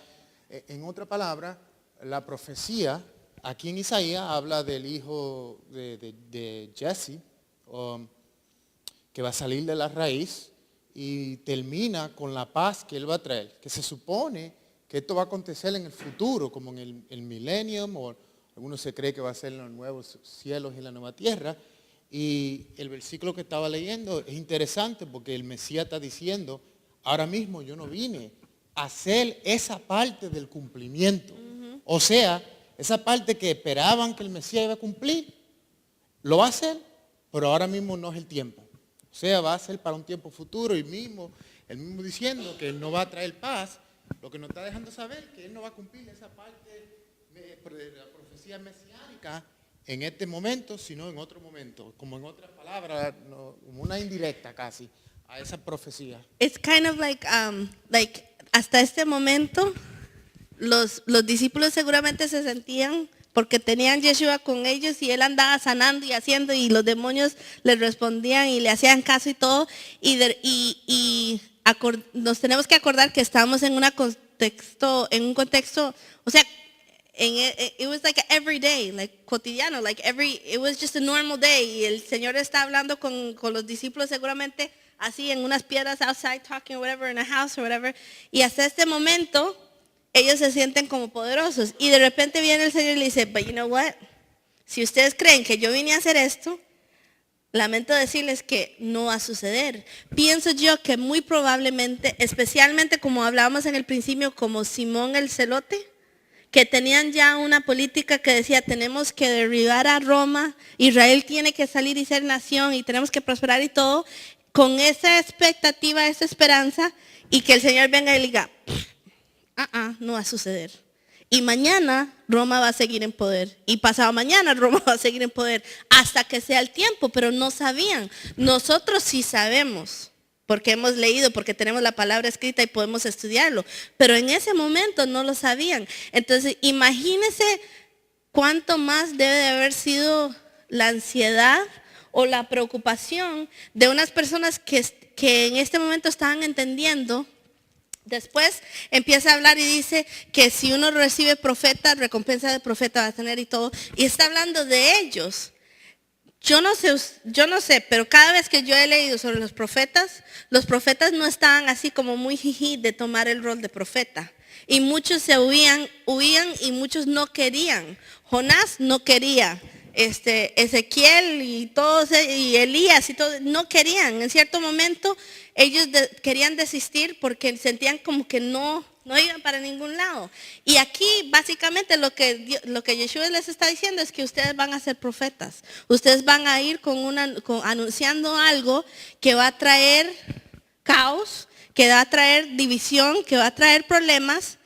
En otra palabra, la profecía aquí en Isaías habla del hijo de Jesse, que va a salir de la raíz y termina con la paz que él va a traer, que se supone que esto va a acontecer en el futuro, como en el millennium, o algunos se cree que va a ser en los nuevos cielos y la nueva tierra. Y el versículo que estaba leyendo es interesante porque el Mesías está diciendo, ahora mismo yo no vine a hacer esa parte del cumplimiento. O sea, esa parte que esperaban que el Mesías iba a cumplir, lo va a hacer, pero ahora mismo no es el tiempo. O sea, va a ser para un tiempo futuro y él mismo diciendo que él no va a traer paz, lo que nos está dejando saber que él no va a cumplir esa parte de la profecía mesiánica en este momento, sino en otro momento, como en otras palabras, como una indirecta casi a esa profecía. It's kind of like hasta este momento los discípulos seguramente se sentían porque tenían Yeshua con ellos y él andaba sanando y haciendo y los demonios les respondían y le hacían caso y todo nos tenemos que acordar que estamos en un contexto, o sea, it was like every day, like cotidiano, it was just a normal day. Y el Señor está hablando con los discípulos seguramente así en unas piedras outside talking or whatever, in a house or whatever. Y hasta este momento ellos se sienten como poderosos. Y de repente viene el Señor y le dice, but you know what? Si ustedes creen que yo vine a hacer esto, lamento decirles que no va a suceder. Pienso yo que muy probablemente, especialmente como hablábamos en el principio, como Simón el Celote, que tenían ya una política que decía tenemos que derribar a Roma, Israel tiene que salir y ser nación y tenemos que prosperar y todo, con esa expectativa, esa esperanza, y que el Señor venga y diga, no va a suceder. Y mañana Roma va a seguir en poder. Y pasado mañana Roma va a seguir en poder hasta que sea el tiempo, pero no sabían. Nosotros sí sabemos. Porque hemos leído, porque tenemos la palabra escrita y podemos estudiarlo. Pero en ese momento no lo sabían. Entonces, imagínense cuánto más debe de haber sido la ansiedad o la preocupación de unas personas que en este momento estaban entendiendo. Después empieza a hablar y dice que si uno recibe profeta, recompensa de profeta va a tener y todo. Y está hablando de ellos. Yo no sé, pero cada vez que yo he leído sobre los profetas no estaban así como muy jiji de tomar el rol de profeta. Y muchos se huían y muchos no querían. Jonás no quería. Ezequiel y todos, y Elías y todos, no querían. En cierto momento ellos querían desistir porque sentían como que no iban para ningún lado. Y aquí básicamente lo que Yeshua les está diciendo es que ustedes van a ser profetas. Ustedes van a ir anunciando algo que va a traer caos, que va a traer división, que va a traer problemas.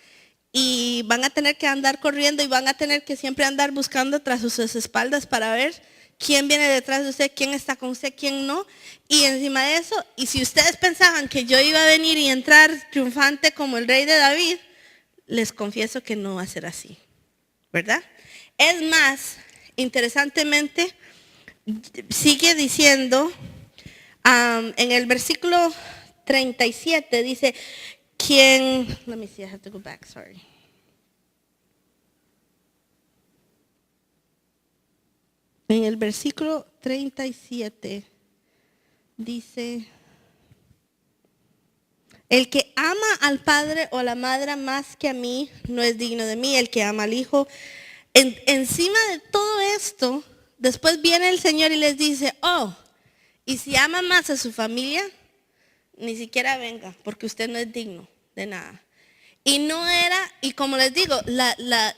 Y van a tener que andar corriendo y van a tener que siempre andar buscando tras sus espaldas para ver quién viene detrás de usted, quién está con usted, quién no. Y encima de eso, y si ustedes pensaban que yo iba a venir y entrar triunfante como el rey de David, les confieso que no va a ser así, ¿verdad? Es más, interesantemente, sigue diciendo, en el versículo 37 dice, let me see, I have to go back, sorry. En el versículo 37 dice, el que ama al padre o a la madre más que a mí no es digno de mí, el que ama al hijo. Encima de todo esto, después viene el Señor y les dice, y si ama más a su familia, ni siquiera venga, porque usted no es digno de nada. Y no era, y como les digo,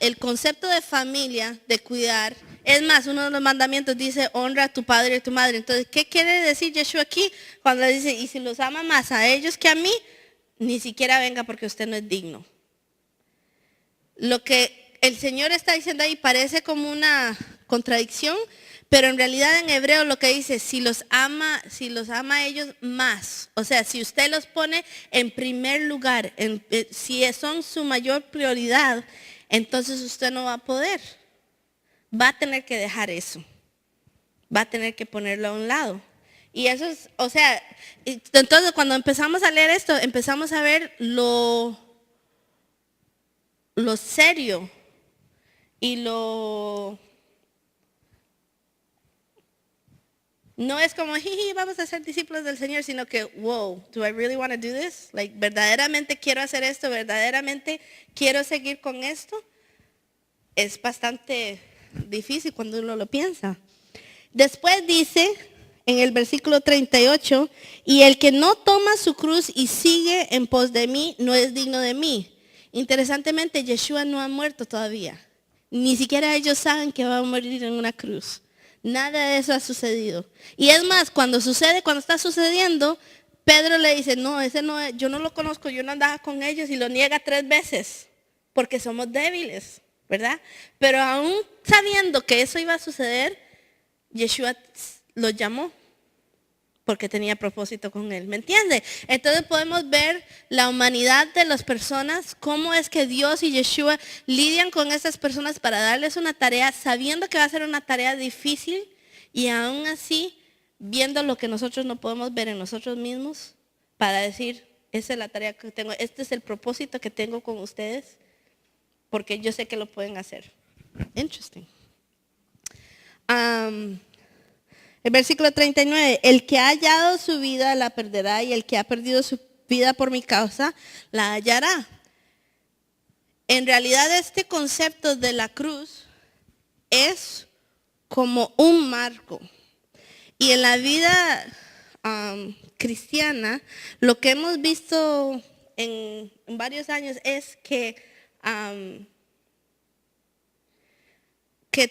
el concepto de familia, de cuidar, es más, uno de los mandamientos dice, honra a tu padre y a tu madre. Entonces, ¿qué quiere decir Yeshua aquí? Cuando dice, y si los ama más a ellos que a mí, ni siquiera venga porque usted no es digno. Lo que el Señor está diciendo ahí parece como una contradicción, pero en realidad en hebreo lo que dice, si los ama a ellos más, o sea, si usted los pone en primer lugar, si son su mayor prioridad, entonces usted no va a poder. Va a tener que dejar eso. Va a tener que ponerlo a un lado. Y eso es, o sea, entonces cuando empezamos a leer esto, empezamos a ver lo serio y no es como, jiji, vamos a ser discípulos del Señor, sino que, wow, do I really want to do this? Like, verdaderamente quiero hacer esto, verdaderamente quiero seguir con esto. Es bastante difícil cuando uno lo piensa. Después dice en el versículo 38, y el que no toma su cruz y sigue en pos de mí, no es digno de mí. Interesantemente, Yeshua no ha muerto todavía. Ni siquiera ellos saben que va a morir en una cruz. Nada de eso ha sucedido. Y es más, cuando está sucediendo, Pedro le dice, no, ese no es, yo no lo conozco, yo no andaba con ellos, y lo niega 3 veces, porque somos débiles, ¿verdad? Pero aún sabiendo que eso iba a suceder, Yeshua lo llamó, porque tenía propósito con él, ¿me entiende? Entonces podemos ver la humanidad de las personas, cómo es que Dios y Yeshua lidian con esas personas para darles una tarea, sabiendo que va a ser una tarea difícil, y aún así viendo lo que nosotros no podemos ver en nosotros mismos, para decir, esa es la tarea que tengo, este es el propósito que tengo con ustedes, porque yo sé que lo pueden hacer. Interesting. El versículo 39, el que ha hallado su vida la perderá, y el que ha perdido su vida por mi causa la hallará. En realidad este concepto de la cruz es como un marco. Y en la vida cristiana, lo que hemos visto en varios años es que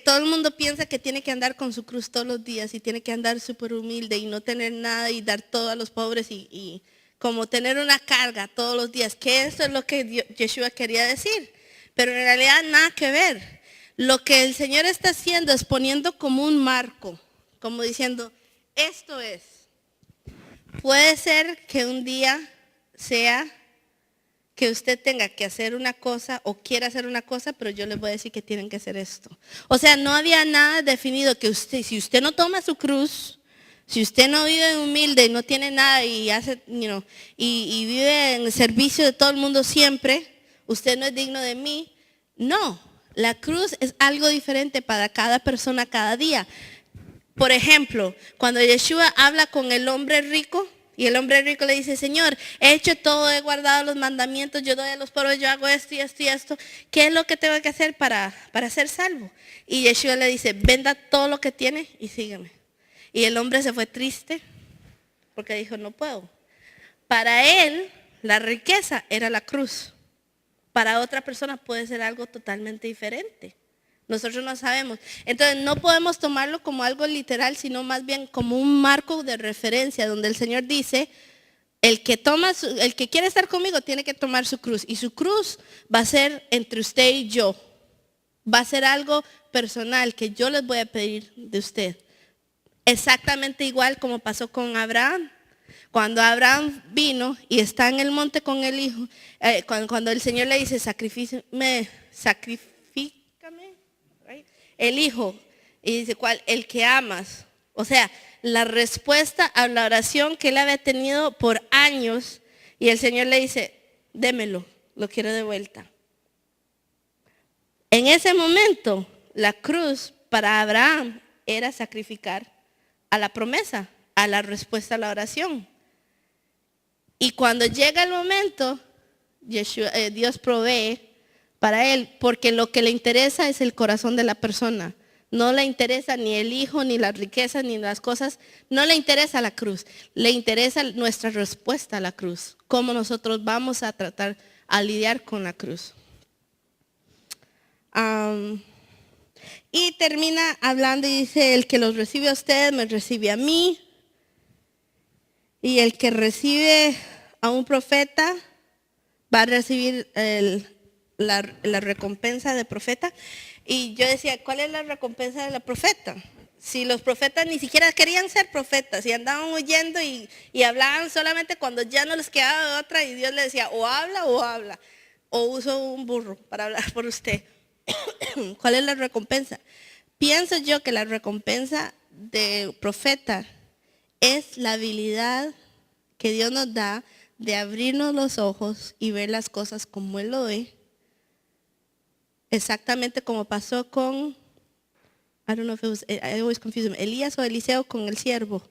todo el mundo piensa que tiene que andar con su cruz todos los días y tiene que andar súper humilde y no tener nada y dar todo a los pobres y como tener una carga todos los días, que eso es lo que Yeshua quería decir. Pero en realidad nada que ver. Lo que el Señor está haciendo es poniendo como un marco, como diciendo, esto es. Puede ser que un día sea que usted tenga que hacer una cosa o quiera hacer una cosa, pero yo les voy a decir que tienen que hacer esto. O sea, no había nada definido que si usted no toma su cruz, si usted no vive humilde y no tiene nada y hace, y vive en el servicio de todo el mundo siempre, usted no es digno de mí. No, la cruz es algo diferente para cada persona cada día. Por ejemplo, cuando Yeshua habla con el hombre rico, y el hombre rico le dice, Señor, he hecho todo, he guardado los mandamientos, yo doy a los pobres, yo hago esto y esto y esto. ¿Qué es lo que tengo que hacer para ser salvo? Y Yeshua le dice, venda todo lo que tiene y sígueme. Y el hombre se fue triste porque dijo, no puedo. Para él, la riqueza era la cruz. Para otra persona puede ser algo totalmente diferente. Nosotros no sabemos. Entonces no podemos tomarlo como algo literal, sino más bien como un marco de referencia donde el Señor dice, el que quiere estar conmigo tiene que tomar su cruz. Y su cruz va a ser entre usted y yo. Va a ser algo personal que yo les voy a pedir de usted. Exactamente igual como pasó con Abraham. Cuando Abraham vino y está en el monte con el hijo, cuando el Señor le dice, sacrifícame el hijo, y dice, ¿cuál? El que amas. O sea, la respuesta a la oración que él había tenido por años, y el Señor le dice, démelo, lo quiero de vuelta. En ese momento, la cruz para Abraham era sacrificar a la promesa, a la respuesta a la oración. Y cuando llega el momento, Dios provee para él, porque lo que le interesa es el corazón de la persona, No le interesa ni el hijo, ni las riquezas, ni las cosas. No le interesa la cruz. Le interesa nuestra respuesta a la cruz. Cómo nosotros vamos a tratar, a lidiar con la cruz. Y termina hablando y dice, el que los recibe a ustedes, me recibe a mí. Y el que recibe a un profeta, va a recibir la recompensa de profeta. Y yo decía, ¿cuál es la recompensa de la profeta? Si los profetas ni siquiera querían ser profetas y andaban huyendo y hablaban solamente cuando ya no les quedaba otra y Dios les decía, o habla, o uso un burro para hablar por usted. ¿Cuál es la recompensa? Pienso yo que la recompensa de profeta es la habilidad que Dios nos da de abrirnos los ojos y ver las cosas como Él lo ve. Exactamente como pasó con, I don't know if it was, I always confuse them, Elías o Eliseo con el siervo.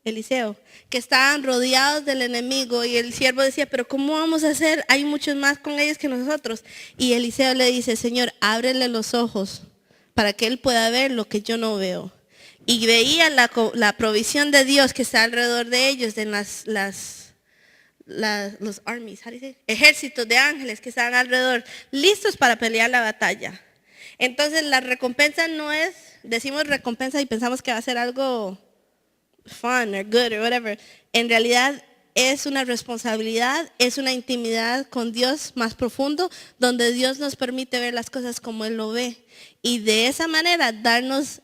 Eliseo, que estaban rodeados del enemigo y el siervo decía, pero ¿cómo vamos a hacer? Hay muchos más con ellos que nosotros. Y Eliseo le dice, Señor, ábrele los ojos para que él pueda ver lo que yo no veo. Y veía la provisión de Dios que está alrededor de ellos, de los armies, ejércitos de ángeles que están alrededor, listos para pelear la batalla. Entonces la recompensa no es, decimos recompensa y pensamos que va a ser algo fun or good or whatever. En realidad es una responsabilidad, es una intimidad con Dios más profundo, donde Dios nos permite ver las cosas como Él lo ve. Y de esa manera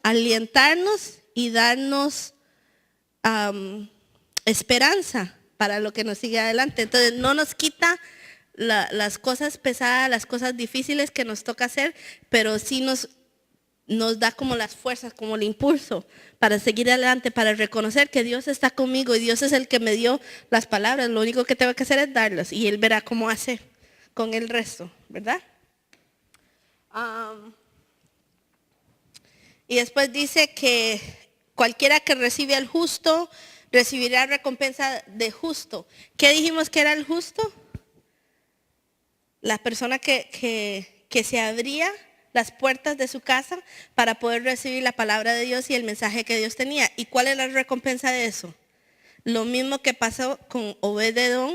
alientarnos y darnos esperanza para lo que nos sigue adelante. Entonces no nos quita las cosas pesadas, las cosas difíciles que nos toca hacer, pero sí nos da como las fuerzas, como el impulso para seguir adelante, para reconocer que Dios está conmigo y Dios es el que me dio las palabras. Lo único que tengo que hacer es darlas y Él verá cómo hace con el resto, ¿verdad? Y después dice que cualquiera que recibe al justo, recibirá recompensa de justo. ¿Qué dijimos que era el justo? La persona que se abría las puertas de su casa para poder recibir la palabra de Dios y el mensaje que Dios tenía. ¿Y cuál es la recompensa de eso? Lo mismo que pasó con Obed-edom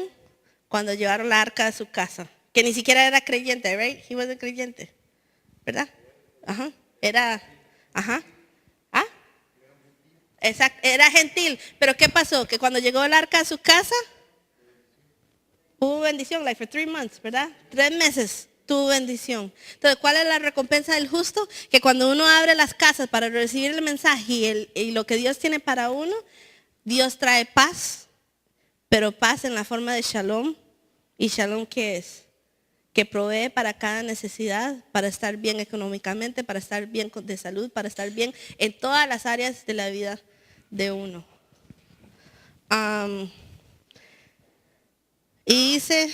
cuando llevaron la arca a su casa, que ni siquiera era creyente, right? He wasn't creyente, ¿verdad? Ajá. Exacto, era gentil. Pero ¿qué pasó? Que cuando llegó el arca a su casa, hubo bendición, like for 3 months, ¿verdad? 3 meses tuvo bendición. Entonces, ¿cuál es la recompensa del justo? Que cuando uno abre las casas para recibir el mensaje y lo que Dios tiene para uno, Dios trae paz, pero paz en la forma de shalom. ¿Y shalom qué es? Que provee para cada necesidad, para estar bien económicamente, para estar bien de salud, para estar bien en todas las áreas de la vida de uno. Y dice,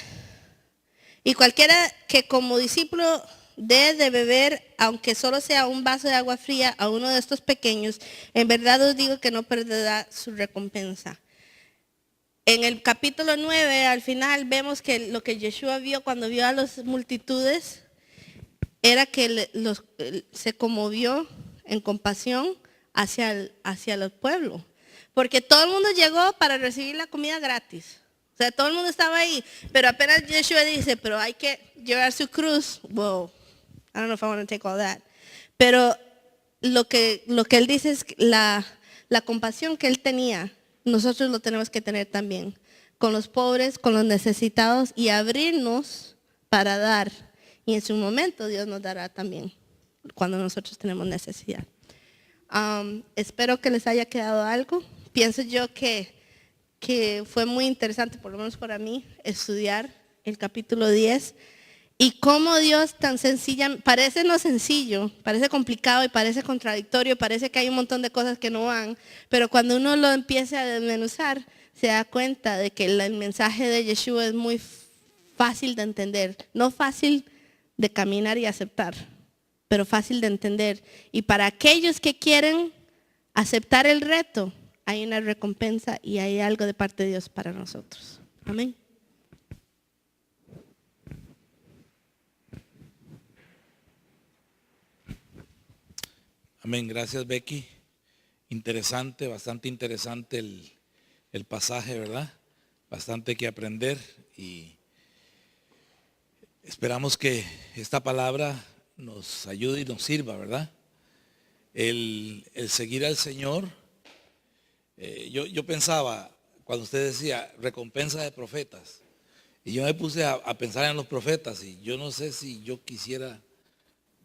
y cualquiera que como discípulo dé de beber, aunque solo sea un vaso de agua fría a uno de estos pequeños, en verdad os digo que no perderá su recompensa. En el capítulo 9, al final, vemos que lo que Yeshua vio cuando vio a las multitudes era que se conmovió en compasión hacia el pueblo. Porque todo el mundo llegó para recibir la comida gratis. O sea, todo el mundo estaba ahí. Pero apenas Yeshua dice, pero hay que llevar su cruz. Wow, I don't know if I want to take all that. Pero lo que él dice es que la compasión que él tenía, nosotros lo tenemos que tener también. Con los pobres, con los necesitados y abrirnos para dar. Y en su momento Dios nos dará también cuando nosotros tenemos necesidad. Espero que les haya quedado algo. Pienso yo que fue muy interesante, por lo menos para mí, estudiar el capítulo 10 y cómo Dios tan sencilla, parece no sencillo, parece complicado y parece contradictorio, parece que hay un montón de cosas que no van, pero cuando uno lo empieza a desmenuzar, se da cuenta de que el mensaje de Yeshua es muy fácil de entender, no fácil de caminar y aceptar, pero fácil de entender. Y para aquellos que quieren aceptar el reto, hay una recompensa y hay algo de parte de Dios para nosotros. Amén. Amén, gracias Becky. Interesante, bastante interesante el pasaje, ¿verdad? Bastante que aprender y esperamos que esta palabra nos ayude y nos sirva, ¿verdad? El seguir al Señor. Yo pensaba, cuando usted decía recompensa de profetas, y yo me puse a pensar en los profetas y yo no sé si yo quisiera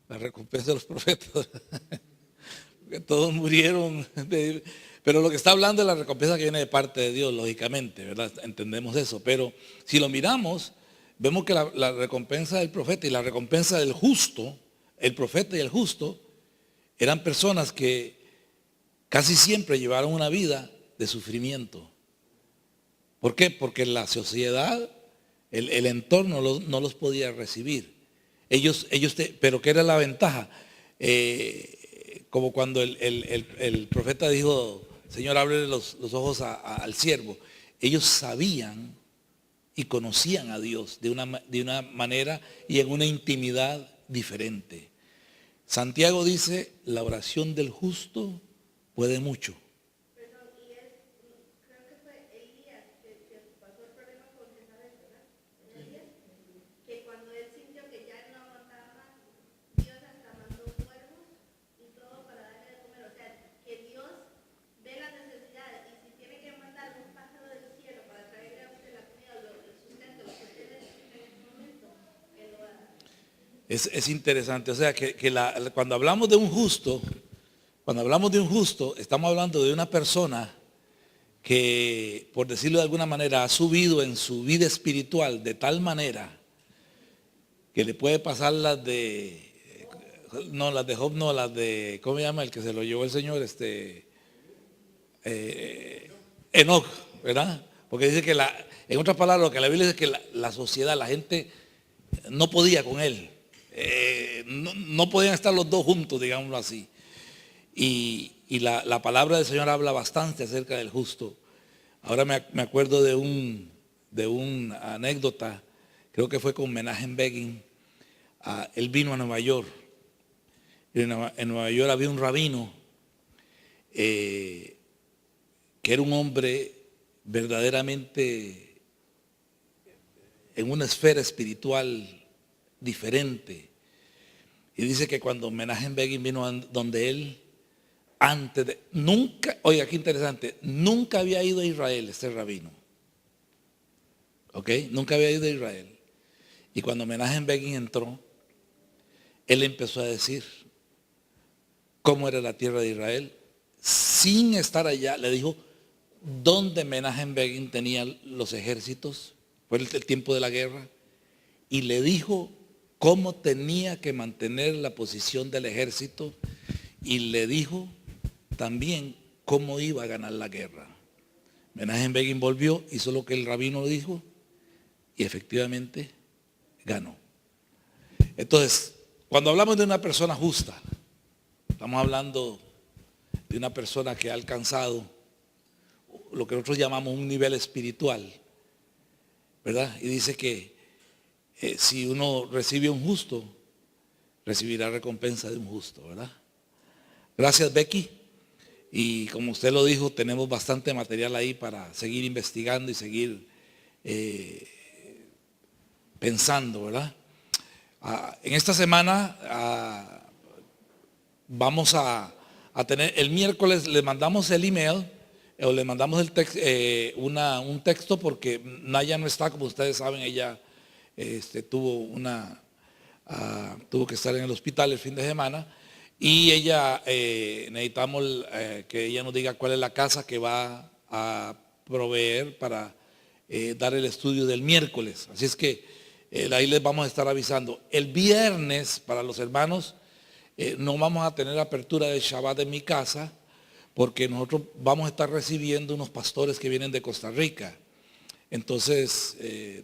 la recompensa de los profetas. Que todos murieron, pero lo que está hablando es la recompensa que viene de parte de Dios, lógicamente, ¿verdad? Entendemos eso, pero si lo miramos, vemos que la recompensa del profeta y la recompensa del justo, el profeta y el justo, eran personas que casi siempre llevaron una vida de sufrimiento. ¿Por qué? Porque la sociedad, el entorno no los podía recibir. Pero ¿qué era la ventaja? Como cuando el profeta dijo, Señor, ábrele los ojos al siervo. Ellos sabían y conocían a Dios de una manera y en una intimidad diferente. Santiago dice, la oración del justo puede mucho. Es interesante, o sea que cuando hablamos de un justo, estamos hablando de una persona que, por decirlo de alguna manera, ha subido en su vida espiritual de tal manera que le puede pasar las de Job, las de, ¿cómo se llama? El que se lo llevó el Señor, Enoch, ¿verdad? Porque dice que en otras palabras, lo que la Biblia dice es que la sociedad, la gente no podía con él. No podían estar los dos juntos, digámoslo así. Y la palabra del Señor habla bastante acerca del justo. Ahora me acuerdo de una anécdota, creo que fue con Menachem Begin. Él vino a Nueva York. En Nueva York había un rabino que era un hombre verdaderamente en una esfera espiritual diferente. Y dice que cuando Menachem Begin vino donde él, oiga qué interesante, nunca había ido a Israel este rabino. ¿Ok? Nunca había ido a Israel. Y cuando Menachem Begin entró, él empezó a decir cómo era la tierra de Israel. Sin estar allá, le dijo dónde Menachem Begin tenía los ejércitos, fue el tiempo de la guerra, y le dijo cómo tenía que mantener la posición del ejército y le dijo también cómo iba a ganar la guerra. Menachem Begin volvió, hizo lo que el rabino dijo y efectivamente ganó. Entonces, cuando hablamos de una persona justa, estamos hablando de una persona que ha alcanzado lo que nosotros llamamos un nivel espiritual, ¿verdad? Y dice que si uno recibe un justo, recibirá recompensa de un justo, ¿verdad? Gracias, Becky. Y como usted lo dijo, tenemos bastante material ahí para seguir investigando y seguir pensando, ¿verdad? En esta semana vamos a tener, el miércoles le mandamos el email, o le mandamos un texto porque Naya no está, como ustedes saben, ella tuvo que estar en el hospital el fin de semana y ella necesitamos que ella nos diga cuál es la casa que va a proveer para dar el estudio del miércoles. Así es que ahí les vamos a estar avisando. El viernes, para los hermanos, no vamos a tener apertura del Shabbat en mi casa porque nosotros vamos a estar recibiendo unos pastores que vienen de Costa Rica. Entonces,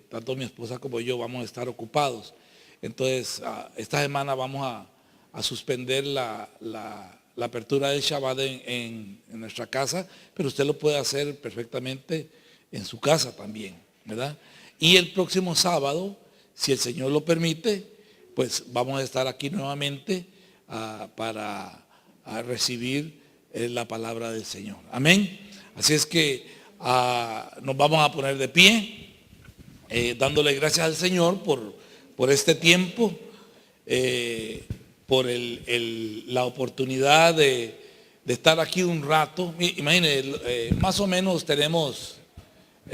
tanto mi esposa como yo vamos a estar ocupados. Entonces, esta semana vamos a suspender la apertura del Shabbat en nuestra casa, pero usted lo puede hacer perfectamente en su casa también, ¿verdad? Y el próximo sábado, si el Señor lo permite, pues vamos a estar aquí nuevamente para a recibir la palabra del Señor. Amén. Así es que nos vamos a poner de pie, dándole gracias al Señor por este tiempo, por la oportunidad de estar aquí un rato. Imagínense, más o menos tenemos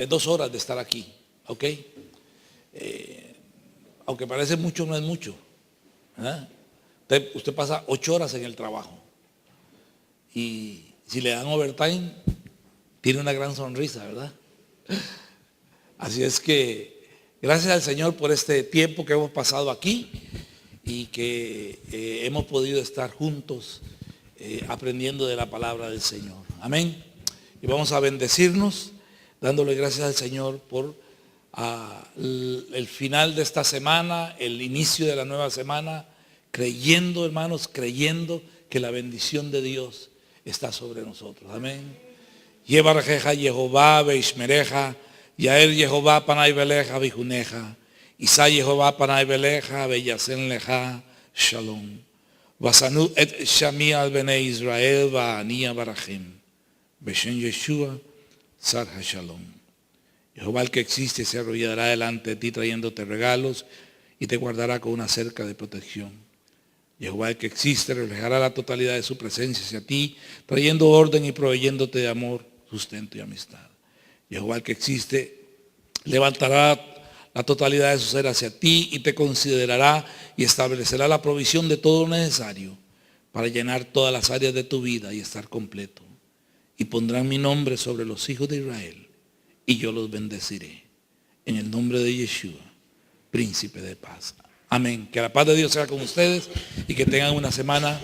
2 horas de estar aquí, ¿ok? Aunque parece mucho, no es mucho, ¿verdad? Usted pasa 8 horas en el trabajo y si le dan overtime, tiene una gran sonrisa, ¿verdad? Así es que gracias al Señor por este tiempo que hemos pasado aquí y que hemos podido estar juntos aprendiendo de la palabra del Señor. Amén. Y vamos a bendecirnos dándole gracias al Señor por el final de esta semana, el inicio de la nueva semana, creyendo, hermanos, creyendo que la bendición de Dios está sobre nosotros. Amén. Yevarjeja Jehová beishmereja, Yael Jehová panay beleja bijuneja, Isa Jehová panay beleja beyasen leja shalom. Vasanu et shami al bene Israel va ania barajim. Beshen Yeshua sarja shalom. Jehová el que existe se arrodillará delante de ti trayéndote regalos y te guardará con una cerca de protección. Jehová el que existe reflejará la totalidad de su presencia hacia ti, trayendo orden y proveyéndote de amor, sustento y amistad. Jehová el que existe levantará la totalidad de su ser hacia ti y te considerará y establecerá la provisión de todo lo necesario para llenar todas las áreas de tu vida y estar completo. Y pondrán mi nombre sobre los hijos de Israel y yo los bendeciré. En el nombre de Yeshua, príncipe de paz. Amén. Que la paz de Dios sea con ustedes y que tengan una semana